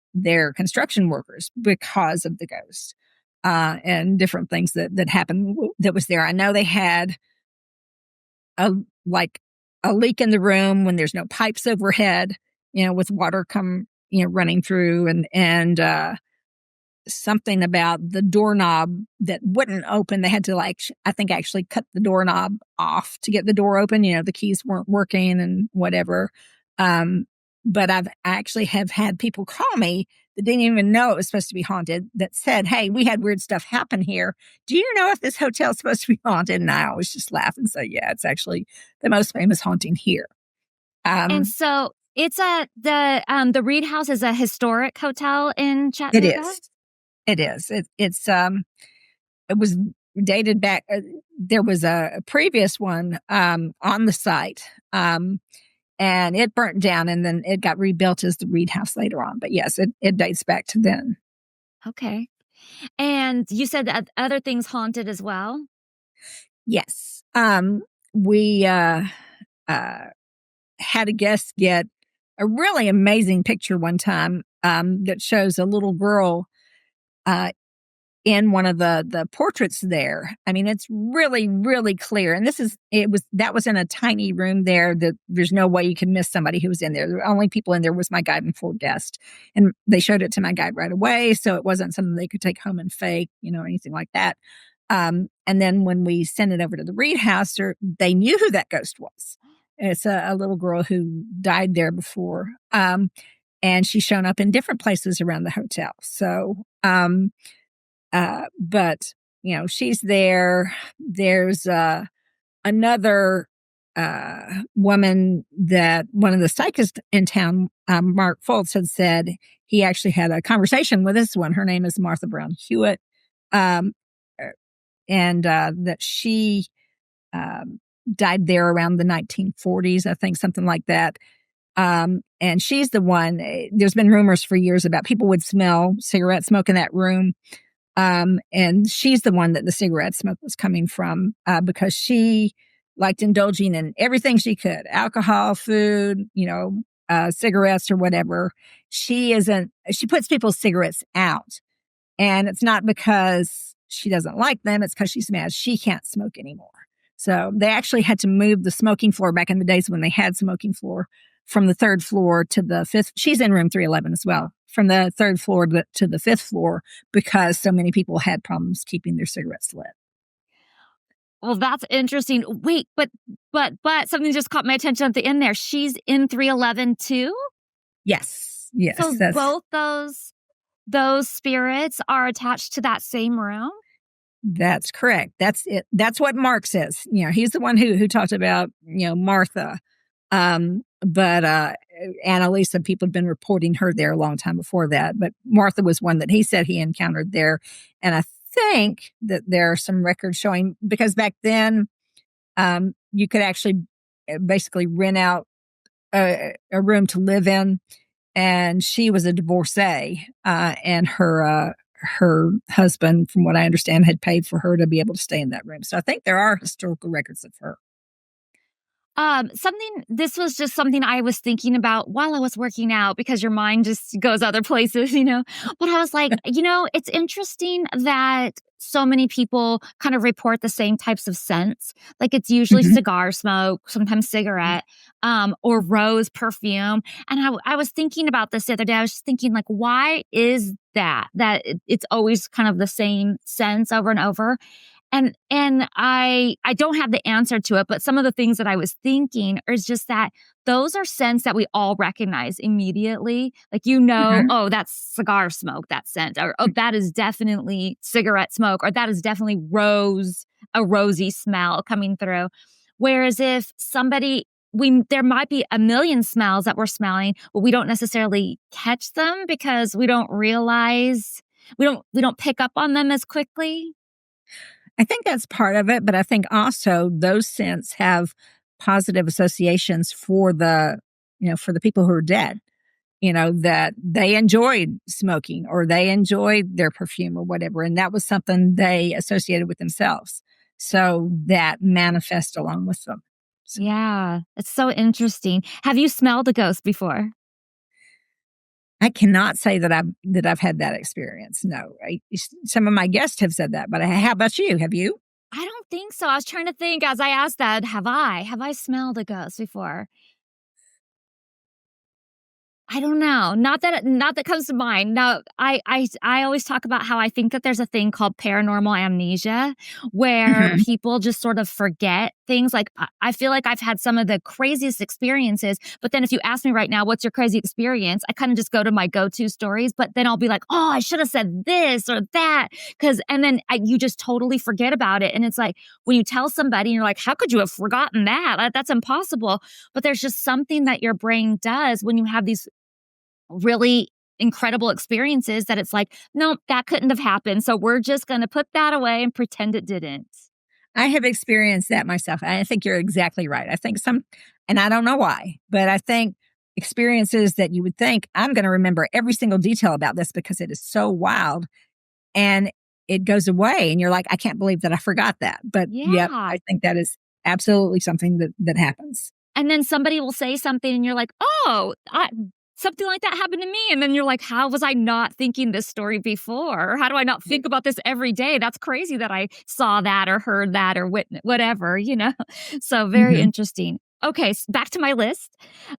B: construction workers because of the ghost. And different things that happened that was there. I know they had a leak in the room when there's no pipes overhead, with water running through, and something about the doorknob that wouldn't open. They had to I think actually cut the doorknob off to get the door open. The keys weren't working and whatever. But I actually have had people call me that didn't even know it was supposed to be haunted, that said, "Hey, we had weird stuff happen here. Do you know if this hotel is supposed to be haunted?" And I always just laugh and say, "Yeah, it's actually the most famous haunting here."
A: And so it's the Reed House is a historic hotel in
B: It
A: Chattanooga?
B: is. It is. It was dated back. There was a previous one on the site. and it burnt down, and then it got rebuilt as the Reed House later on. But yes, it dates back to then.
A: Okay. And you said that other things haunted as well?
B: Yes. We uh, had a guest get a really amazing picture one time that shows a little girl uh, in one of the portraits there. I mean, it's really, really clear. And that was in a tiny room there that there's no way you could miss somebody who was in there. The only people in there was my guide and 4 guests. And they showed it to my guide right away. So it wasn't something they could take home and fake, anything like that. And then when we sent it over to the Reed House, they knew who that ghost was. It's a little girl who died there before. And she's shown up in different places around the hotel. So, but she's there. There's another woman that one of the psychics in town, Mark Foltz, had said he actually had a conversation with this one. Her name is Martha Brown Hewitt, and that she died there around the 1940s, I think, something like that. And she's the one. There's been rumors for years about people would smell cigarette smoke in that room. And she's the one that the cigarette smoke was coming from, because she liked indulging in everything she could, alcohol, food, cigarettes or whatever. She puts people's cigarettes out, and it's not because she doesn't like them. It's because she's mad she can't smoke anymore. So they actually had to move the smoking floor back in the days when they had smoking floor from the 3rd floor to the 5th. She's in room 311 as well, from the 3rd floor to the 5th floor, because so many people had problems keeping their cigarettes lit.
A: Well, that's interesting. Wait, but something just caught my attention at the end there. She's in 311 too?
B: Yes.
A: So both those spirits are attached to that same room?
B: That's correct. That's it. That's what Mark says. He's the one who talked about, Martha. But Annalisa, people had been reporting her there a long time before that. But Martha was one that he said he encountered there. And I think that there are some records showing, because back then, you could actually basically rent out a room to live in. And she was a divorcee, and her husband, from what I understand, had paid for her to be able to stay in that room. So I think there are historical records of her.
A: This was just something I was thinking about while I was working out, because your mind just goes other places, But I was like, it's interesting that so many people kind of report the same types of scents. Like it's usually cigar smoke, sometimes cigarette, or rose perfume. And I was thinking about this the other day. I was just thinking, like, why is that it's always kind of the same scents over and over? And I don't have the answer to it, but some of the things that I was thinking is just that those are scents that we all recognize immediately. Like, oh, that's cigar smoke, that scent, or oh, that is definitely cigarette smoke, or that is definitely a rosy smell coming through. Whereas if there might be a million smells that we're smelling, but we don't necessarily catch them because we don't realize, we don't pick up on them as quickly.
B: I think that's part of it, but I think also those scents have positive associations for the people who are dead, that they enjoyed smoking or they enjoyed their perfume or whatever. And that was something they associated with themselves. So that manifests along with them. So,
A: yeah, it's so interesting. Have you smelled a ghost before?
B: I cannot say that I've had that experience. No, some of my guests have said that, but how about you? Have you?
A: I don't think so. I was trying to think as I asked that, have I smelled a ghost before? I don't know. Not that comes to mind. No, I always talk about how I think that there's a thing called paranormal amnesia, where people just sort of forget things. Like I feel like I've had some of the craziest experiences, but then if you ask me right now, what's your crazy experience? I kind of just go to my go-to stories, but then I'll be like, oh, I should have said this or that. And then you just totally forget about it. And it's like, when you tell somebody, you're like, how could you have forgotten that? That's impossible. But there's just something that your brain does when you have these really incredible experiences that it's like, no, that couldn't have happened. So we're just going to put that away and pretend it didn't.
B: I have experienced that myself. I think you're exactly right. I think and I don't know why, but I think experiences that you would think I'm going to remember every single detail about this because it is so wild, and it goes away and you're like, I can't believe that I forgot that. But yep,
A: Yeah.
B: I think that is absolutely something that happens.
A: And then somebody will say something and you're like, "Oh, something like that happened to me." And then you're like, "How was I not thinking this story before? Or how do I not think about this every day? That's crazy that I saw that or heard that or whatever, you know?" So very
B: Hmm.
A: interesting. Okay, back to my list.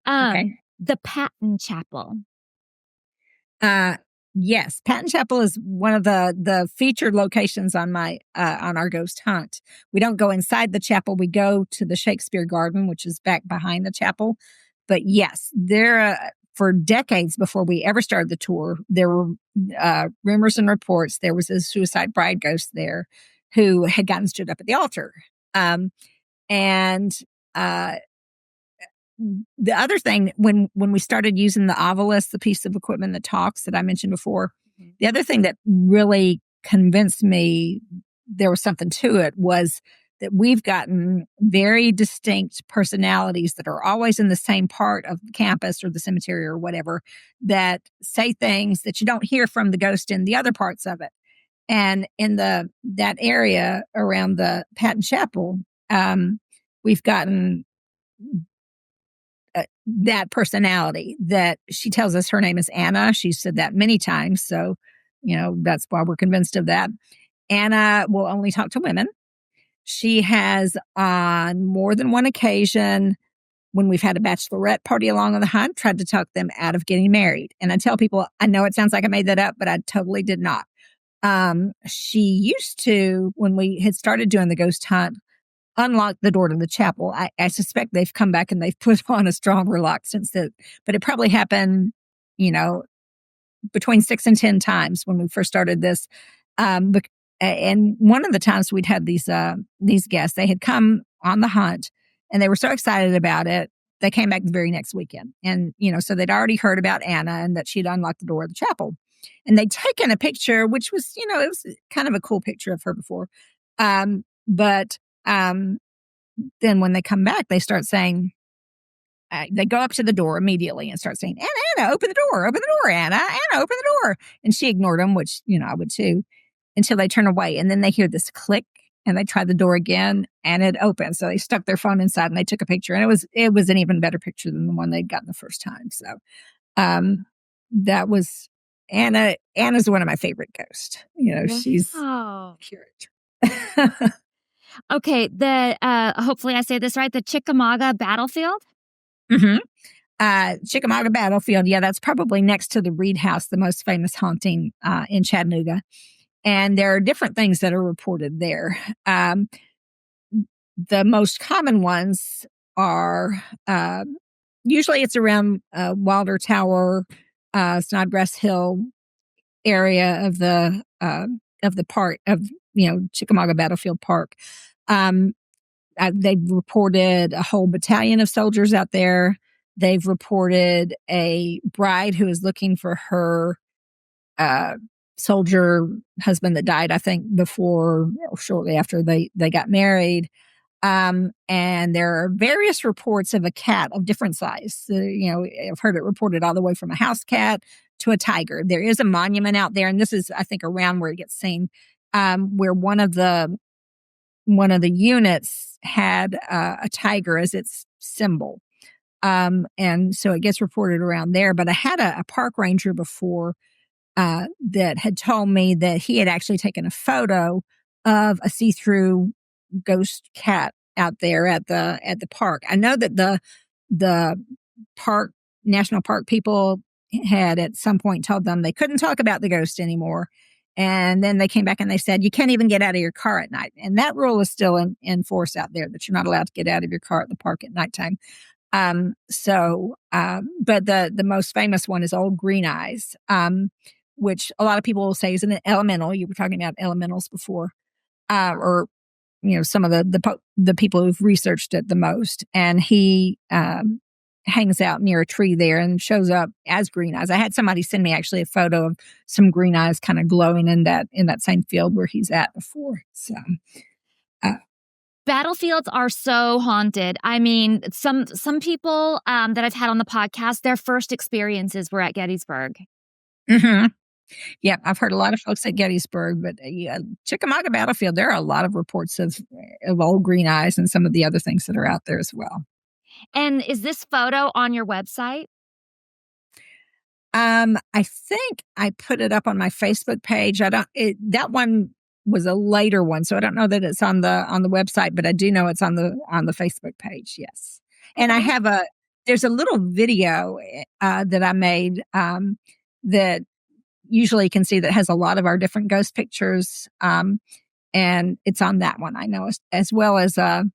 B: Okay.
A: The Patton Chapel.
B: Uh, yes, Patton Chapel is one of the featured locations on my on our ghost hunt. We don't go inside the chapel; we go to the Shakespeare Garden, which is back behind the chapel. But yes, there for decades before we ever started the tour, there were rumors and reports there was a suicide bride ghost there who had gotten stood up at the altar. Um, and uh, the other thing, when we started using the Ovilus, the piece of equipment that talks that I mentioned before, the other thing that really convinced me there was something to it was that we've gotten very distinct personalities that are always in the same part of the campus or the cemetery or whatever, that say things that you don't hear from the ghost in the other parts of it. And in that area around the Patton Chapel, we've gotten that personality that she tells us her name is Anna. She's said that many times. So, that's why we're convinced of that. Anna will only talk to women. She has, on more than one occasion, when we've had a bachelorette party along on the hunt, tried to talk them out of getting married. And I tell people, I know it sounds like I made that up, but I totally did not. She used to, when we had started doing the ghost hunt, unlock the door to the chapel. I suspect they've come back and they've put on a stronger lock since that, but it probably happened, you know, between 6 and 10 times when we first started this. And one of the times we'd had these guests, they had come on the hunt and they were so excited about it. They came back the very next weekend. And, so they'd already heard about Anna and that she'd unlocked the door of the chapel. And they'd taken a picture, which was, it was kind of a cool picture of her before. But then when they come back, they start saying, they go up to the door immediately and start saying, Anna, open the door, Anna, open the door. And she ignored them, which, I would too, until they turn away. And then they hear this click and they try the door again and it opened. So they stuck their phone inside and they took a picture. And it was an even better picture than the one they'd gotten the first time. So that was Anna. Anna's one of my favorite ghosts. She's
A: Wow.
B: pure.
A: Okay, hopefully I say this right, the Chickamauga battlefield?
B: Mm-hmm. Chickamauga Battlefield. Yeah, that's probably next to the Reed House, the most famous haunting in Chattanooga. And there are different things that are reported there. The most common ones are usually it's around Wilder Tower, Snodgrass Hill area of the park of Chickamauga Battlefield Park. They've reported a whole battalion of soldiers out there. They've reported a bride who is looking for her soldier husband that died, I think, before or shortly after they got married. And there are various reports of a cat of different size. I've heard it reported all the way from a house cat to a tiger. There is a monument out there, and this is, I think, around where it gets seen, where one of the units had a tiger as its symbol. And so it gets reported around there. But I had a park ranger before that had told me that he had actually taken a photo of a see-through ghost cat out there at the park. I know that the park national park people had at some point told them they couldn't talk about the ghost anymore. And then they came back and they said, you can't even get out of your car at night. And that rule is still in force out there, that you're not allowed to get out of your car at the park at nighttime. But the most famous one is Old Green Eyes, which a lot of people will say is an elemental. You were talking about elementals before, or some of the people who've researched it the most. And he hangs out near a tree there and shows up as Green Eyes. I had somebody send me actually a photo of some green eyes kind of glowing in that same field where he's at before. So
A: Battlefields are so haunted. I mean, some people that I've had on the podcast, their first experiences were at Gettysburg.
B: Hmm. Yeah, I've heard a lot of folks at Gettysburg, but yeah, Chickamauga Battlefield, there are a lot of reports of old green eyes and some of the other things that are out there as well.
A: And is this photo on your website?
B: I think I put it up on my Facebook page. That one was a later one, so I don't know that it's on the website, but I do know it's on the Facebook page. Yes. And I
A: Okay.
B: have there's a little video that I made that usually you can see that has a lot of our different ghost pictures. And it's on that one. I know as well as a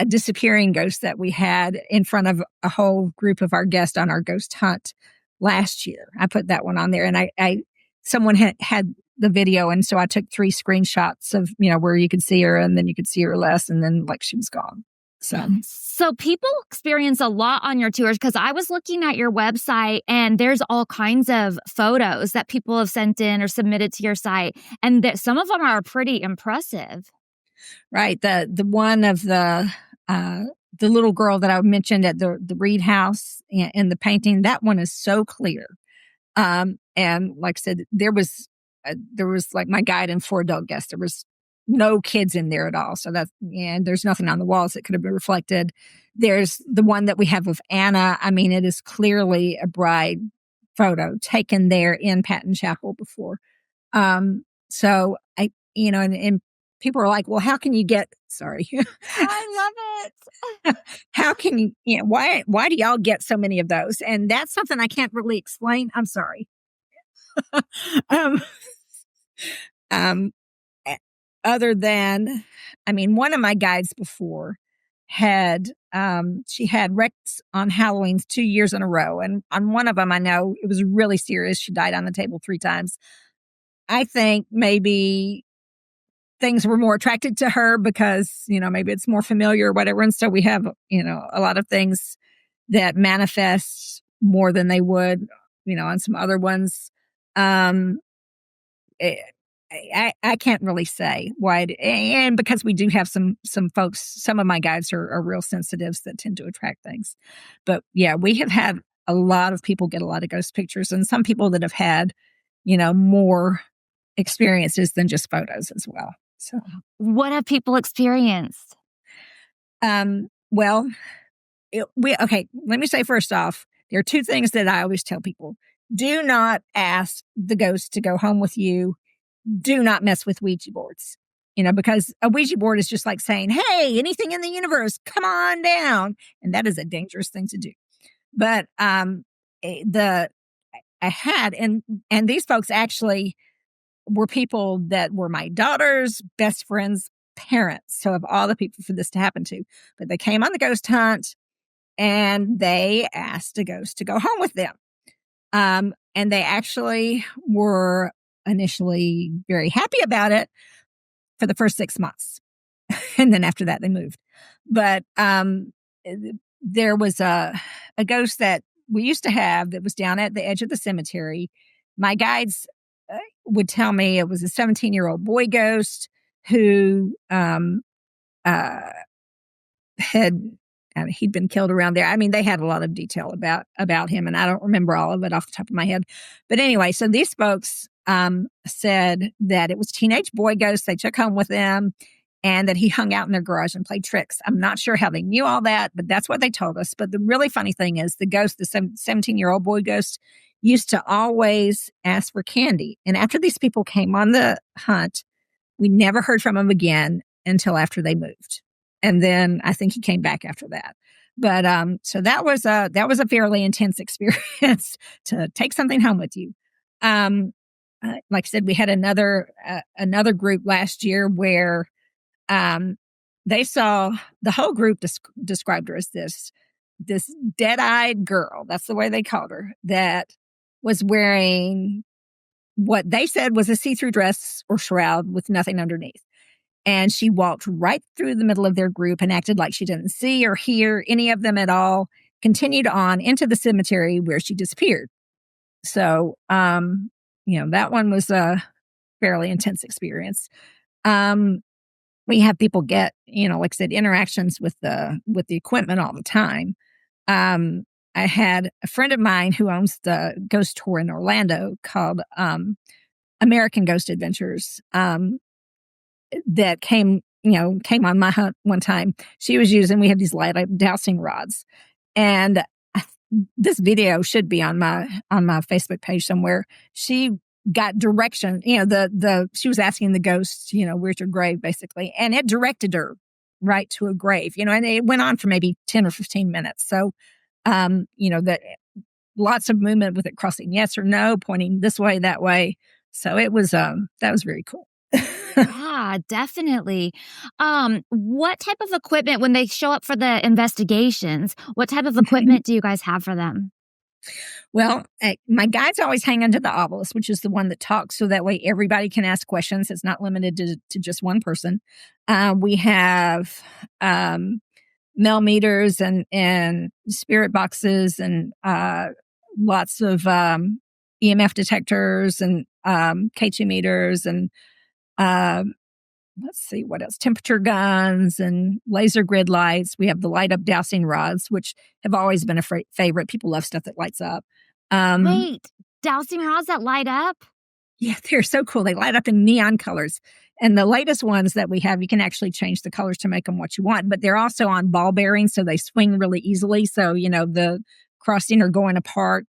B: disappearing ghost that we had in front of a whole group of our guests on our ghost hunt last year. I put that one on there, and I someone had the video, and so I took 3 screenshots of where you could see her, and then you could see her less, and then like she was gone.
A: So people experience a lot on your tours because I was looking at your website and there's all kinds of photos that people have sent in or submitted to your site, and that some of them are pretty impressive.
B: Right, the one of the little girl that I mentioned at the Reed House in the painting, that one is so clear. And like I said, there was like my guide and 4 adult guests. There was no kids in there at all. So and there's nothing on the walls that could have been reflected. There's the one that we have of Anna. I mean, it is clearly a bride photo taken there in Patton Chapel before. So and people are like, well, how can you get, sorry.
A: I love it.
B: How can why do y'all get so many of those? And that's something I can't really explain. I'm sorry. um, um, Other than, I mean, one of my guides before she had wrecks on Halloween 2 years in a row. And on one of them, I know it was really serious. She died on the table 3 times. I think maybe things were more attracted to her because, maybe it's more familiar or whatever. And so we have, a lot of things that manifest more than they would, on some other ones. Um, eh, I can't really say why, and because we do have some folks, some of my guides are real sensitives that tend to attract things. But yeah, we have had a lot of people get a lot of ghost pictures, and some people that have had, more experiences than just photos as well. So,
A: What have people experienced?
B: well, okay. Let me say first off, there are 2 things that I always tell people: do not ask the ghost to go home with you. Do not mess with Ouija boards. Because a Ouija board is just like saying, "Hey, anything in the universe, come on down," and that is a dangerous thing to do. But the I had and these folks actually were people that were my daughter's best friend's parents. So of all the people for this to happen to, but they came on the ghost hunt and they asked a ghost to go home with them. And they actually were initially very happy about it for the first 6 months. And then after that, they moved. But there was a ghost that we used to have that was down at the edge of the cemetery. My guides would tell me it was a 17-year-old boy ghost who uh, he'd been killed around there. I mean, they had a lot of detail about him, and I don't remember all of it off the top of my head. But anyway, so these folks said that it was a teenage boy ghost they took home with them, and that he hung out in their garage and played tricks. I'm not sure how they knew all that, but that's what they told us. But the really funny thing is the ghost, the 17-year-old boy ghost, used to always ask for candy. And after these people came on the hunt, we never heard from him again until after they moved. And then I think he came back after that. But so that was a fairly intense experience to take something home with you. Like I said, we had another group last year where they saw the whole group described her as this dead-eyed girl. That's the way they called her. That was wearing what they said was a see-through dress or shroud with nothing underneath. And she walked right through the middle of their group and acted like she didn't see or hear any of them at all, continued on into the cemetery where she disappeared. So, that one was a fairly intense experience. we have people get, like I said, interactions with the equipment all the time. I had a friend of mine who owns the ghost tour in Orlando called American Ghost Adventures. That came on my hunt one time. She was using, we have these light up dowsing rods, and this video should be on my Facebook page somewhere. She got direction, she was asking the ghost, where's your grave, basically, and it directed her right to a grave, and it went on for maybe 10 or 15 minutes. So, that lots of movement with it crossing yes or no, pointing this way, that way. So it was, that was very cool.
A: Yeah, definitely. What type of equipment when they show up for the investigations, what type of equipment do you guys have for them?
B: Well, my guides always hang onto the obelisk, which is the one that talks, so that way everybody can ask questions. It's not limited to just one person. We have mail meters and spirit boxes and lots of EMF detectors and K2 meters and let's see what else, temperature guns and laser grid lights. We have the light up dowsing rods, which have always been a favorite. People love stuff that lights up.
A: Wait, dowsing rods that light up?
B: Yeah, they're so cool. They light up in neon colors. And the latest ones that we have, you can actually change the colors to make them what you want, but they're also on ball bearings, so they swing really easily. So, the crossing or going apart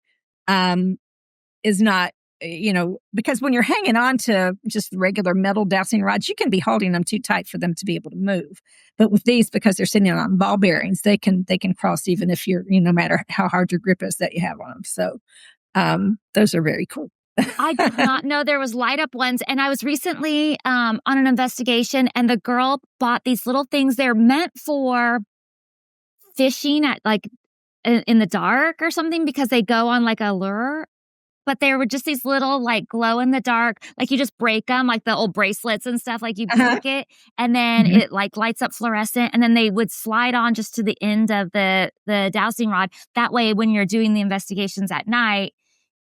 B: is not, because when you're hanging on to just regular metal dowsing rods, you can be holding them too tight for them to be able to move. But with these, because they're sitting on ball bearings, they can cross even if you're, no matter how hard your grip is that you have on them. So those are very cool.
A: I did not know there was light up ones. And I was recently on an investigation, and the girl bought these little things. They're meant for fishing at in the dark or something, because they go on like a lure. But they were just these little glow in the dark, you just break them, like the old bracelets and stuff. Like you break it, and then it lights up fluorescent, and then they would slide on just to the end of the dowsing rod. That way, when you're doing the investigations at night,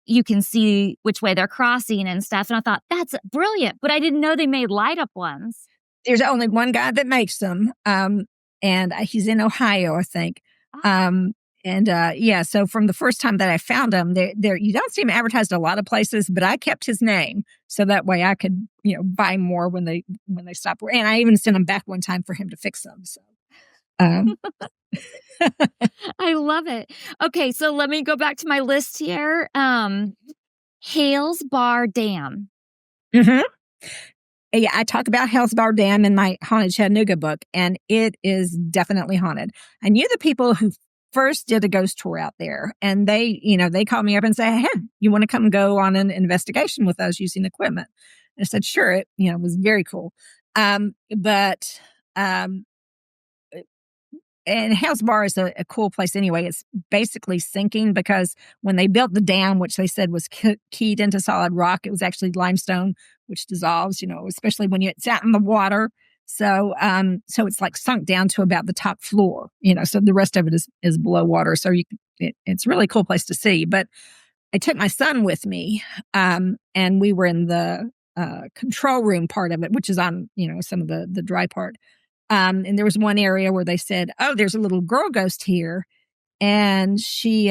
A: you can see which way they're crossing and stuff. And I thought, that's brilliant. But I didn't know they made light up ones.
B: There's only one guy that makes them. And he's in Ohio, I think.
A: Oh.
B: So from the first time that I found him, there you don't see him advertised a lot of places, but I kept his name so that way I could, buy more when they stop. And I even sent him back one time for him to fix them. So,
A: I love it. Okay, so let me go back to my list here. Hales Bar Dam.
B: Mm-hmm. Yeah, I talk about Hales Bar Dam in my Haunted Chattanooga book, and it is definitely haunted. I knew the people who first did a ghost tour out there, and they called me up and said, "Hey, you want to come go on an investigation with us using equipment?" And I said, "Sure." It was very cool. And Hales Bar is a cool place anyway. It's basically sinking because when they built the dam, which they said was keyed into solid rock, it was actually limestone, which dissolves, especially when it's out in the water. So it's sunk down to about the top floor, so the rest of it is below water. So it's a really cool place to see. But I took my son with me, and we were in the control room part of it, which is on, some of the dry part. And there was one area where they said, "Oh, there's a little girl ghost here, and she,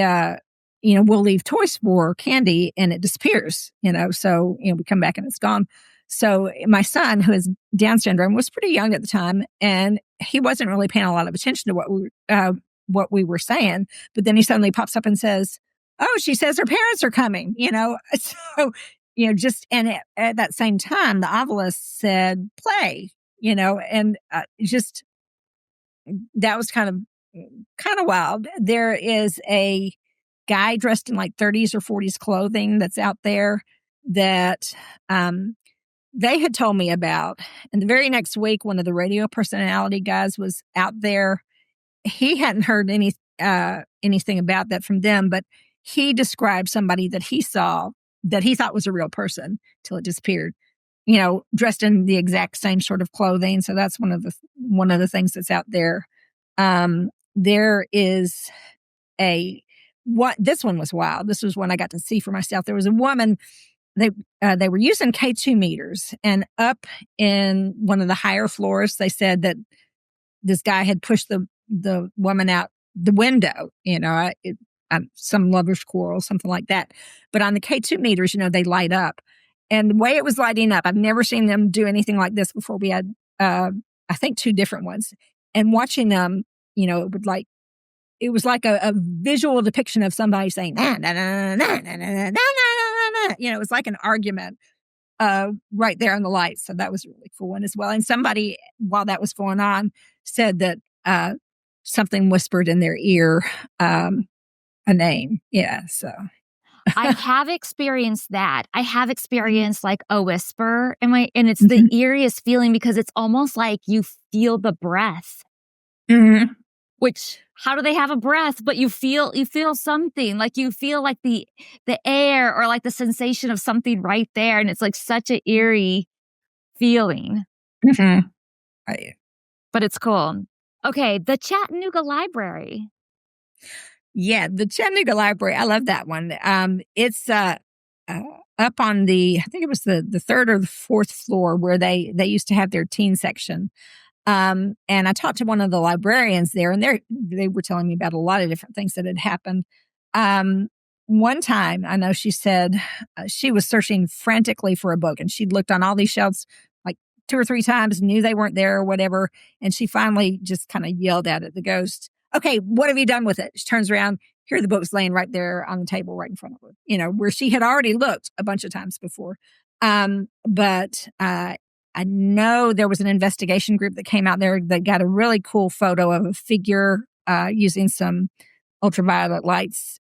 B: will leave toys for candy, and it disappears." So we come back and it's gone. So my son, who has Down syndrome, was pretty young at the time, and he wasn't really paying a lot of attention to what we were saying. But then he suddenly pops up and says, "Oh, she says her parents are coming." So just and at that same time, the obelisk said, "Play." And just that was kind of wild. There is a guy dressed in 30s or 40s clothing that's out there that they had told me about. And the very next week, one of the radio personality guys was out there. He hadn't heard anything about that from them, but he described somebody that he saw that he thought was a real person till it disappeared. Dressed in the exact same sort of clothing. So that's one of the things that's out there. There is this one was wild. This was one I got to see for myself. There was a woman they were using K2 meters, and up in one of the higher floors, they said that this guy had pushed the woman out the window, some lover's quarrel, something like that. But on the K2 meters, they light up. And the way it was lighting up, I've never seen them do anything like this before. We had, I think, two different ones. And watching them, it was like a visual depiction of somebody saying, nah, nah, nah, nah, nah, nah, nah, nah, nah, nah. It was like an argument right there on the lights. So that was a really cool one as well. And somebody, while that was going on, said that something whispered in their ear a name. Yeah. So
A: I have experienced that. I have experienced like a whisper and it's the eeriest feeling because it's almost like you feel the breath.
B: Mm-hmm.
A: Which, how do they have a breath? But you feel something, like you feel like the air or like the sensation of something right there. And it's like such an eerie feeling.
B: Mm-hmm. Right.
A: But it's cool. Okay, the Chattanooga Library.
B: Yeah, the Chattanooga Library. I love that one. It's up on I think it was the third or the fourth floor where they used to have their teen section. And I talked to one of the librarians there, and they were telling me about a lot of different things that had happened. One time, I know she said she was searching frantically for a book, and she'd looked on all these shelves like 2 or 3 times, knew they weren't there or whatever. And she finally just kind of yelled out at the ghost, "Okay, what have you done with it?" She turns around, here the book's laying right there on the table right in front of her, where she had already looked a bunch of times before. But I know there was an investigation group that came out there that got a really cool photo of a figure using some ultraviolet lights.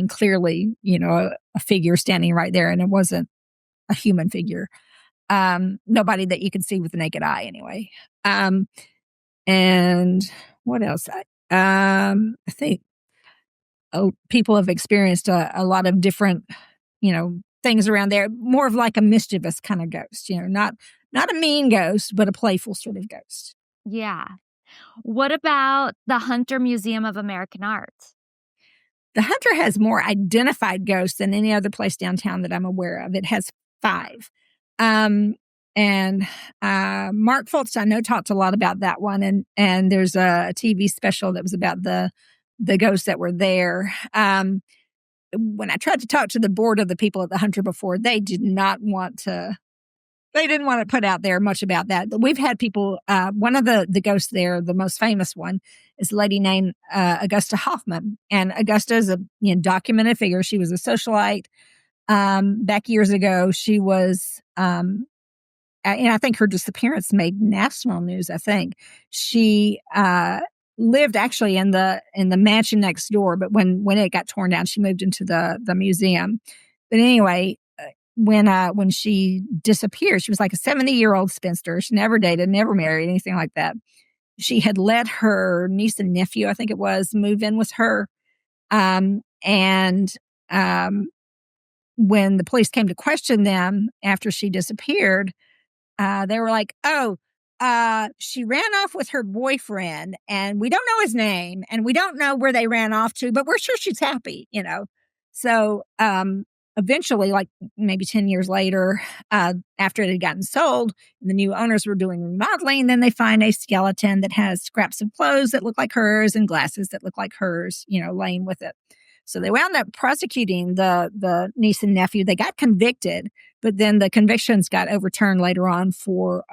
B: Clearly, a figure standing right there, and it wasn't a human figure. Nobody that you could see with the naked eye, anyway. And what else? I think people have experienced a lot of different, things around there. More of like a mischievous kind of ghost, not a mean ghost, but a playful sort of ghost.
A: Yeah. What about the Hunter Museum of American Art?
B: The Hunter has more identified ghosts than any other place downtown that I'm aware of. It has 5. And Mark Fultz, I know, talked a lot about that one. And there's a TV special that was about the ghosts that were there. When I tried to talk to the board of the people at the Hunter before, they didn't want to put out there much about that. But we've had people, one of the ghosts there, the most famous one, is a lady named Augusta Hoffman. And Augusta is a documented figure. She was a socialite. Back years ago, she was, and I think her disappearance made national news. I think she lived actually in the mansion next door, but when it got torn down, she moved into the museum. But anyway, when she disappeared, she was like a 70-year-old spinster. She never dated, never married, anything like that. She had let her niece and nephew, I think it was, move in with her. And when the police came to question them after she disappeared, they were like, "Oh, she ran off with her boyfriend, and we don't know his name, and we don't know where they ran off to, but we're sure she's happy," So, eventually, like maybe 10 years later, after it had gotten sold, and the new owners were doing remodeling, then they find a skeleton that has scraps of clothes that look like hers and glasses that look like hers, laying with it. So they wound up prosecuting the niece and nephew. They got convicted, but then the convictions got overturned later on for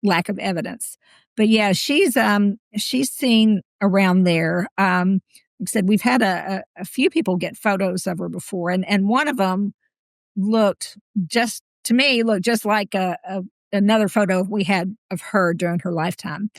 B: lack of evidence. But yeah, she's seen around there. Like I said, we've had a few people get photos of her before, and one of them looked just like another photo we had of her during her lifetime.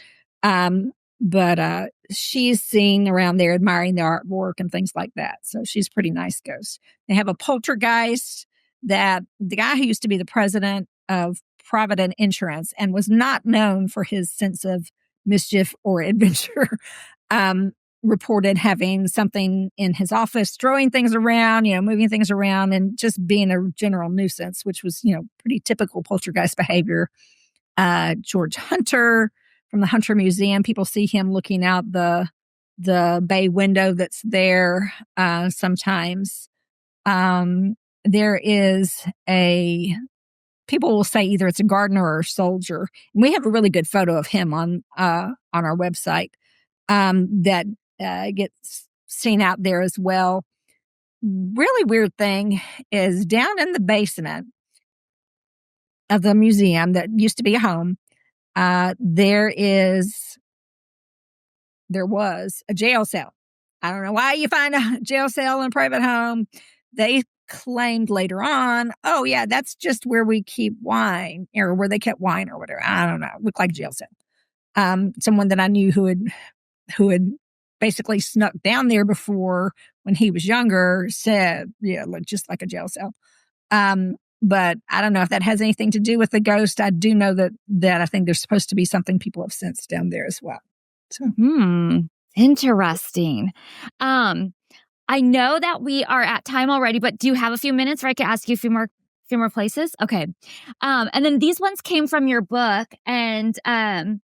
B: But she's seen around there admiring the artwork and things like that. So she's a pretty nice ghost. They have a poltergeist that the guy who used to be the president of Provident Insurance and was not known for his sense of mischief or adventure, reported having something in his office, throwing things around, moving things around, and just being a general nuisance, which was, pretty typical poltergeist behavior. George Hunter from the Hunter Museum, people see him looking out the bay window that's there sometimes. There is people will say either it's a gardener or a soldier. And we have a really good photo of him on our website that gets seen out there as well. Really weird thing is down in the basement of the museum that used to be a home, there was a jail cell. I don't know why you find a jail cell in a private home. They claimed later on, oh yeah, that's just where we keep wine, or where they kept wine or whatever. I don't know. It looked like a jail cell. Someone that I knew who had basically snuck down there before when he was younger said, yeah, looked just like a jail cell. But I don't know if that has anything to do with the ghost. I do know that I think there's supposed to be something people have sensed down there as well. So,
A: Interesting. I know that we are at time already, but do you have a few minutes where I could ask you a few more places? Okay. And then these ones came from your book, and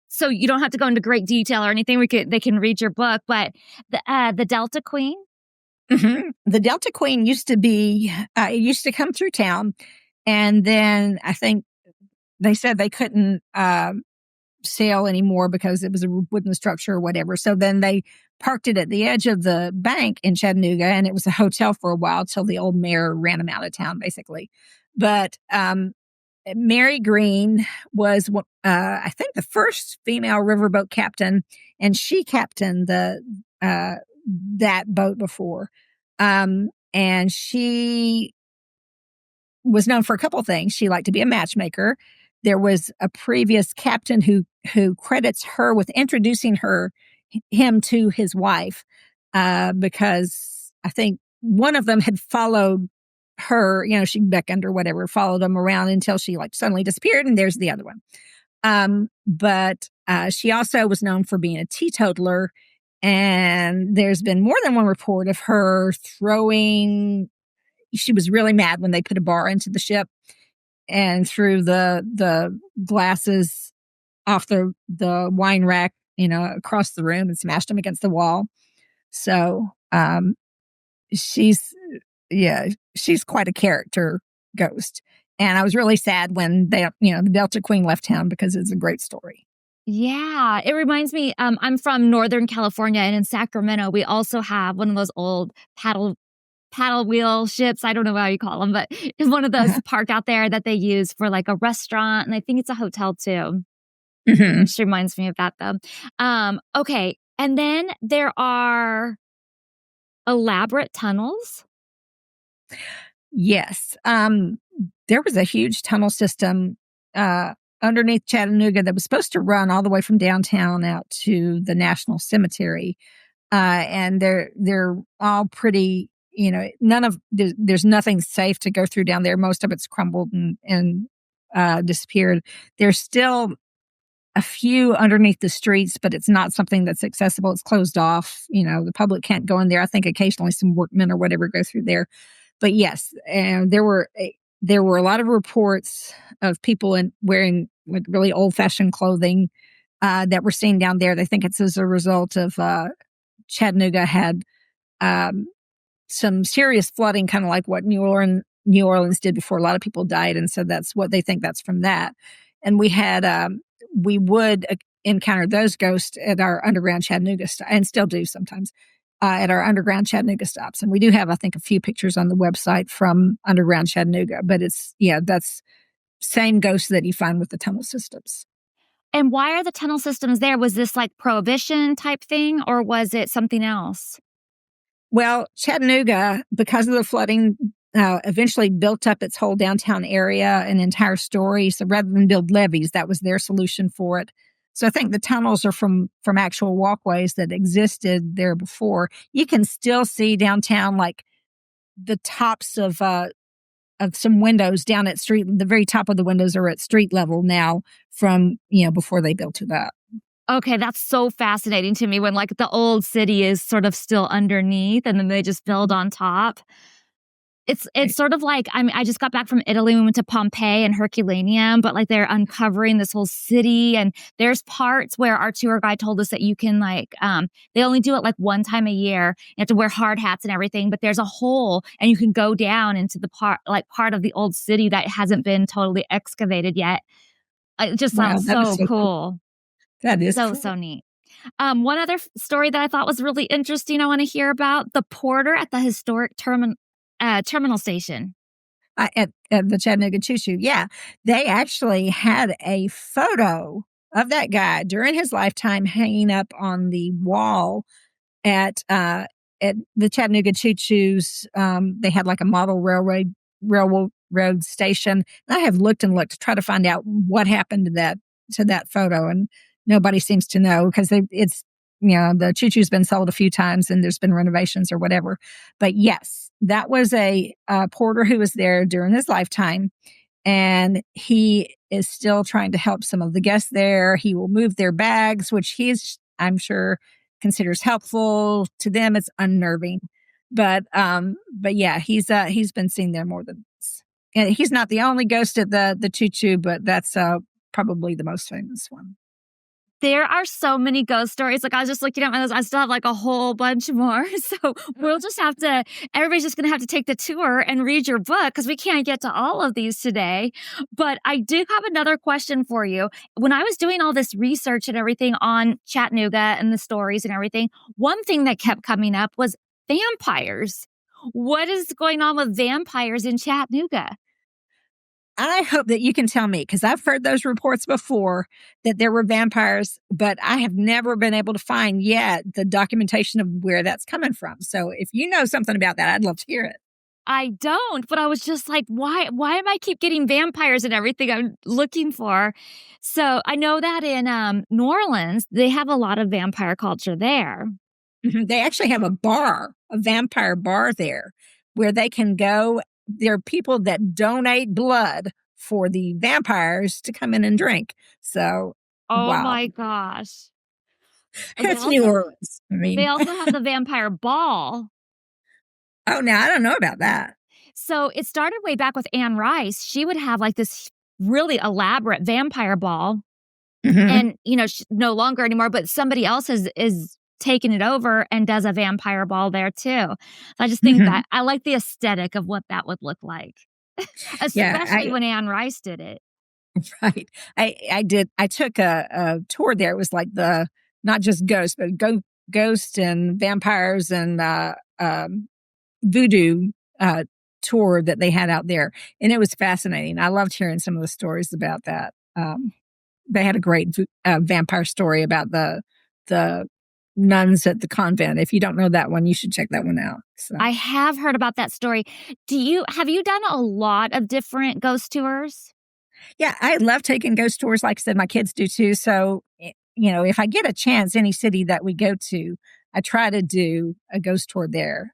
A: so you don't have to go into great detail or anything. They can read your book, but the Delta Queen.
B: Mm-hmm. The Delta Queen used to come through town, and then I think they said they couldn't sail anymore because it was a wooden structure or whatever. So then they parked it at the edge of the bank in Chattanooga, and it was a hotel for a while till the old mayor ran them out of town, basically. But Mary Green was, I think, the first female riverboat captain, and she captained that boat before. And she was known for a couple things. She liked to be a matchmaker. There was a previous captain who credits her with introducing him to his wife, because I think one of them had followed her, she beckoned or whatever, followed them around until she suddenly disappeared, and there's the other one. But she also was known for being a teetotaler, and there's been more than one report of her she was really mad when they put a bar into the ship and threw the glasses off the wine rack, across the room and smashed them against the wall. So, she's quite a character ghost. And I was really sad when the Delta Queen left town, because it's a great story.
A: Yeah, it reminds me, I'm from Northern California, and in Sacramento, we also have one of those old paddle wheel ships. I don't know how you call them, but it's one of those parked out there that they use for a restaurant. And I think it's a hotel too.
B: Mm-hmm.
A: Which reminds me of that though. Okay. And then there are elaborate tunnels.
B: Yes. There was a huge tunnel system, underneath Chattanooga that was supposed to run all the way from downtown out to the National Cemetery. And they're all pretty, there's nothing safe to go through down there. Most of it's crumbled and disappeared. There's still a few underneath the streets, but it's not something that's accessible. It's closed off. The public can't go in there. I think occasionally some workmen or whatever go through there. But yes, and there were a lot of reports of people wearing really old-fashioned clothing that were seen down there. They think it's as a result of Chattanooga had some serious flooding, kind of like what New Orleans did before. A lot of people died, and so that's what they think that's from that. And we would encounter those ghosts at our underground Chattanooga and still do sometimes. At our underground Chattanooga stops. And we do have, I think, a few pictures on the website from underground Chattanooga, but that's same ghosts that you find with the tunnel systems.
A: And why are the tunnel systems there? Was this prohibition type thing, or was it something else?
B: Well, Chattanooga, because of the flooding, eventually built up its whole downtown area, an entire story. So rather than build levees, that was their solution for it. So I think the tunnels are from actual walkways that existed there before. You can still see downtown, the tops of some windows down at street. The very top of the windows are at street level now from before they built it up.
A: Okay, that's so fascinating to me when the old city is sort of still underneath, and then they just build on top. It's sort of like I just got back from Italy. We went to Pompeii and Herculaneum, but like they're uncovering this whole city, and there's parts where our tour guide told us that you can they only do it like one time a year. You have to wear hard hats and everything, but there's a hole and you can go down into the part of the old city that hasn't been totally excavated yet. It just
B: Wow,
A: sounds
B: that is
A: so
B: so cool.
A: cool.
B: That is
A: So,
B: cool.
A: so neat. One other story that I thought was really interesting I want to hear about, the porter at the historic terminal station.
B: At the Chattanooga Choo Choo, yeah. They actually had a photo of that guy during his lifetime hanging up on the wall at, uh, at the Chattanooga Choo Choo's. They had like a model railroad station. And I have looked and looked to try to find out what happened to that photo, and nobody seems to know because it's the Choo Choo's been sold a few times and there's been renovations or whatever. But yes, that was a porter who was there during his lifetime, and he is still trying to help some of the guests there. He will move their bags, which I'm sure, considers helpful. To them, it's unnerving, but yeah, he's been seen there more than once. And he's not the only ghost at the Choo Choo, but that's probably the most famous one.
A: There are so many ghost stories. Like, I was just looking at my list. I still have like a whole bunch more. So everybody's just going to have to take the tour and read your book because we can't get to all of these today. But I do have another question for you. When I was doing all this research and everything on Chattanooga and the stories and everything, one thing that kept coming up was vampires. What is going on with vampires in Chattanooga?
B: I hope that you can tell me, because I've heard those reports before that there were vampires, but I have never been able to find yet the documentation of where that's coming from. So if you know something about that, I'd love to hear it.
A: I don't, but I was just like, why am I keep getting vampires and everything I'm looking for? So I know that in New Orleans, they have a lot of vampire culture there.
B: Mhm. They actually have a vampire bar there where they can go. There are people that donate blood for the vampires to come in and drink. So,
A: Oh
B: wow.
A: my gosh. They
B: It's New
A: also
B: Orleans. I
A: they
B: mean,
A: also have the vampire ball.
B: oh, now I don't know about that.
A: So it started way back with Anne Rice. She would have like this really elaborate vampire ball.
B: Hmm.
A: And, no longer anymore, but somebody else is taking it over and does a vampire ball there too. So I just think
B: Hmm.
A: that I like the aesthetic of what that would look like,
B: Yeah,
A: especially when Anne Rice did it.
B: right. I took a tour there. It was like the not just ghosts, but ghost and vampires and voodoo tour that they had out there, and it was fascinating. I loved hearing some of the stories about that. They had a great vampire story about the nuns at the convent. If you don't know that one, you should check that one out. So.
A: I have heard about that story. Have you done a lot of different ghost tours?
B: Yeah, I love taking ghost tours. Like I said, my kids do too. So, if I get a chance, any city that we go to, I try to do a ghost tour there.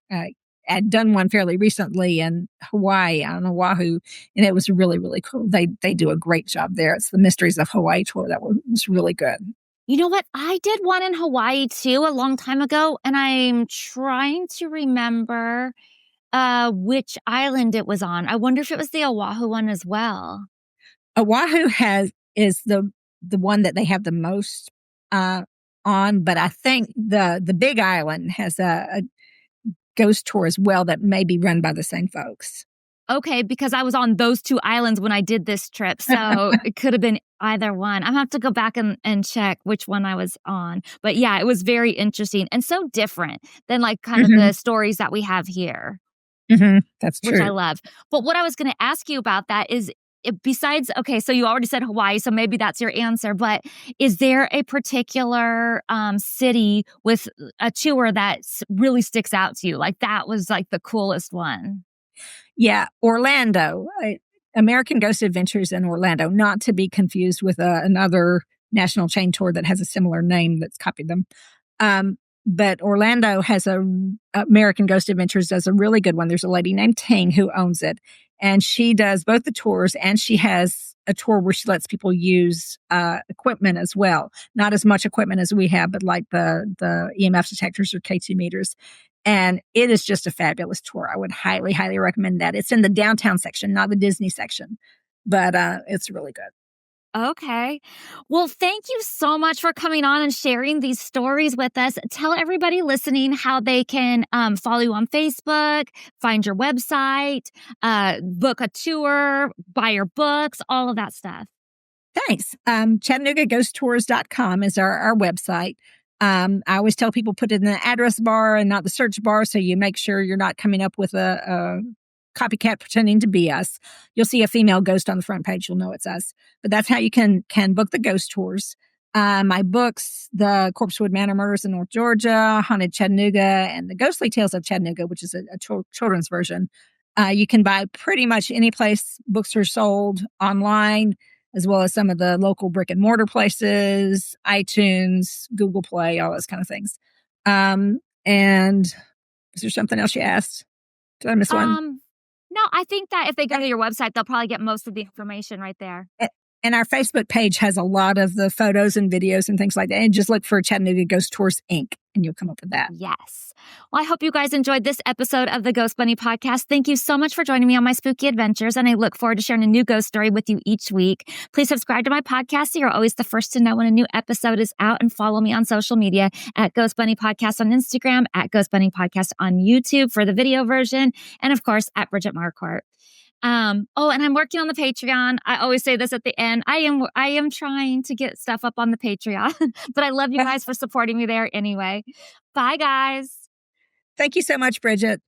B: I'd done one fairly recently in Hawaii on Oahu, and it was really, really cool. They do a great job there. It's the Mysteries of Hawaii tour that was really good.
A: You know what? I did one in Hawaii too a long time ago, and I'm trying to remember which island it was on. I wonder if it was the Oahu one as well.
B: Oahu is the one that they have the most uh, on, but I think the Big Island has a ghost tour as well that may be run by the same folks.
A: Okay, because I was on those 2 islands when I did this trip, so it could have been either one. I'm gonna have to go back and check which one I was on. But yeah, it was very interesting and so different than, like, kind of
B: Hmm.
A: the stories that we have here,
B: Hmm. That's
A: which I
B: true.
A: love. But what I was gonna ask you about that is, besides, okay, so you already said Hawaii, so maybe that's your answer, but is there a particular, city with a tour that really sticks out to you? Like, that was, like, the coolest one?
B: Yeah, Orlando, American Ghost Adventures in Orlando, not to be confused with another national chain tour that has a similar name that's copied them. But Orlando has American Ghost Adventures does a really good one. There's a lady named Ting who owns it, and she does both the tours, and she has a tour where she lets people use equipment as well. Not as much equipment as we have, but like the EMF detectors or K2 meters. And it is just a fabulous tour. I would highly, highly recommend that. It's in the downtown section, not the Disney section, but it's really good.
A: Okay. Well, thank you so much for coming on and sharing these stories with us. Tell everybody listening how they can follow you on Facebook, find your website, book a tour, buy your books, all of that stuff.
B: Thanks. ChattanoogaGhostTours.com is our website. I always tell people put it in the address bar and not the search bar, so you make sure you're not coming up with a copycat pretending to be us. You'll see a female ghost on the front page. You'll know it's us. But that's how you can book the ghost tours. My books, The Corpsewood Manor Murders in North Georgia, Haunted Chattanooga, and The Ghostly Tales of Chattanooga, which is a children's version. You can buy pretty much any place books are sold online, as well as some of the local brick and mortar places, iTunes, Google Play, all those kind of things. And is there something else you asked? Did I miss one?
A: No, I think that if they go to your website, they'll probably get most of the information right there.
B: And our Facebook page has a lot of the photos and videos and things like that. And just look for Chattanooga Ghost Tours Inc. and you'll come up with that.
A: Yes. Well, I hope you guys enjoyed this episode of the Ghost Bunny Podcast. Thank you so much for joining me on my spooky adventures, and I look forward to sharing a new ghost story with you each week. Please subscribe to my podcast so you're always the first to know when a new episode is out, and follow me on social media at Ghost Bunny Podcast on Instagram, at Ghost Bunny Podcast on YouTube for the video version, and of course at Bridget Marquardt. And I'm working on the Patreon. I always say this at the end. I am trying to get stuff up on the Patreon, but I love you guys for supporting me there anyway. Bye, guys.
B: Thank you so much, Bridget.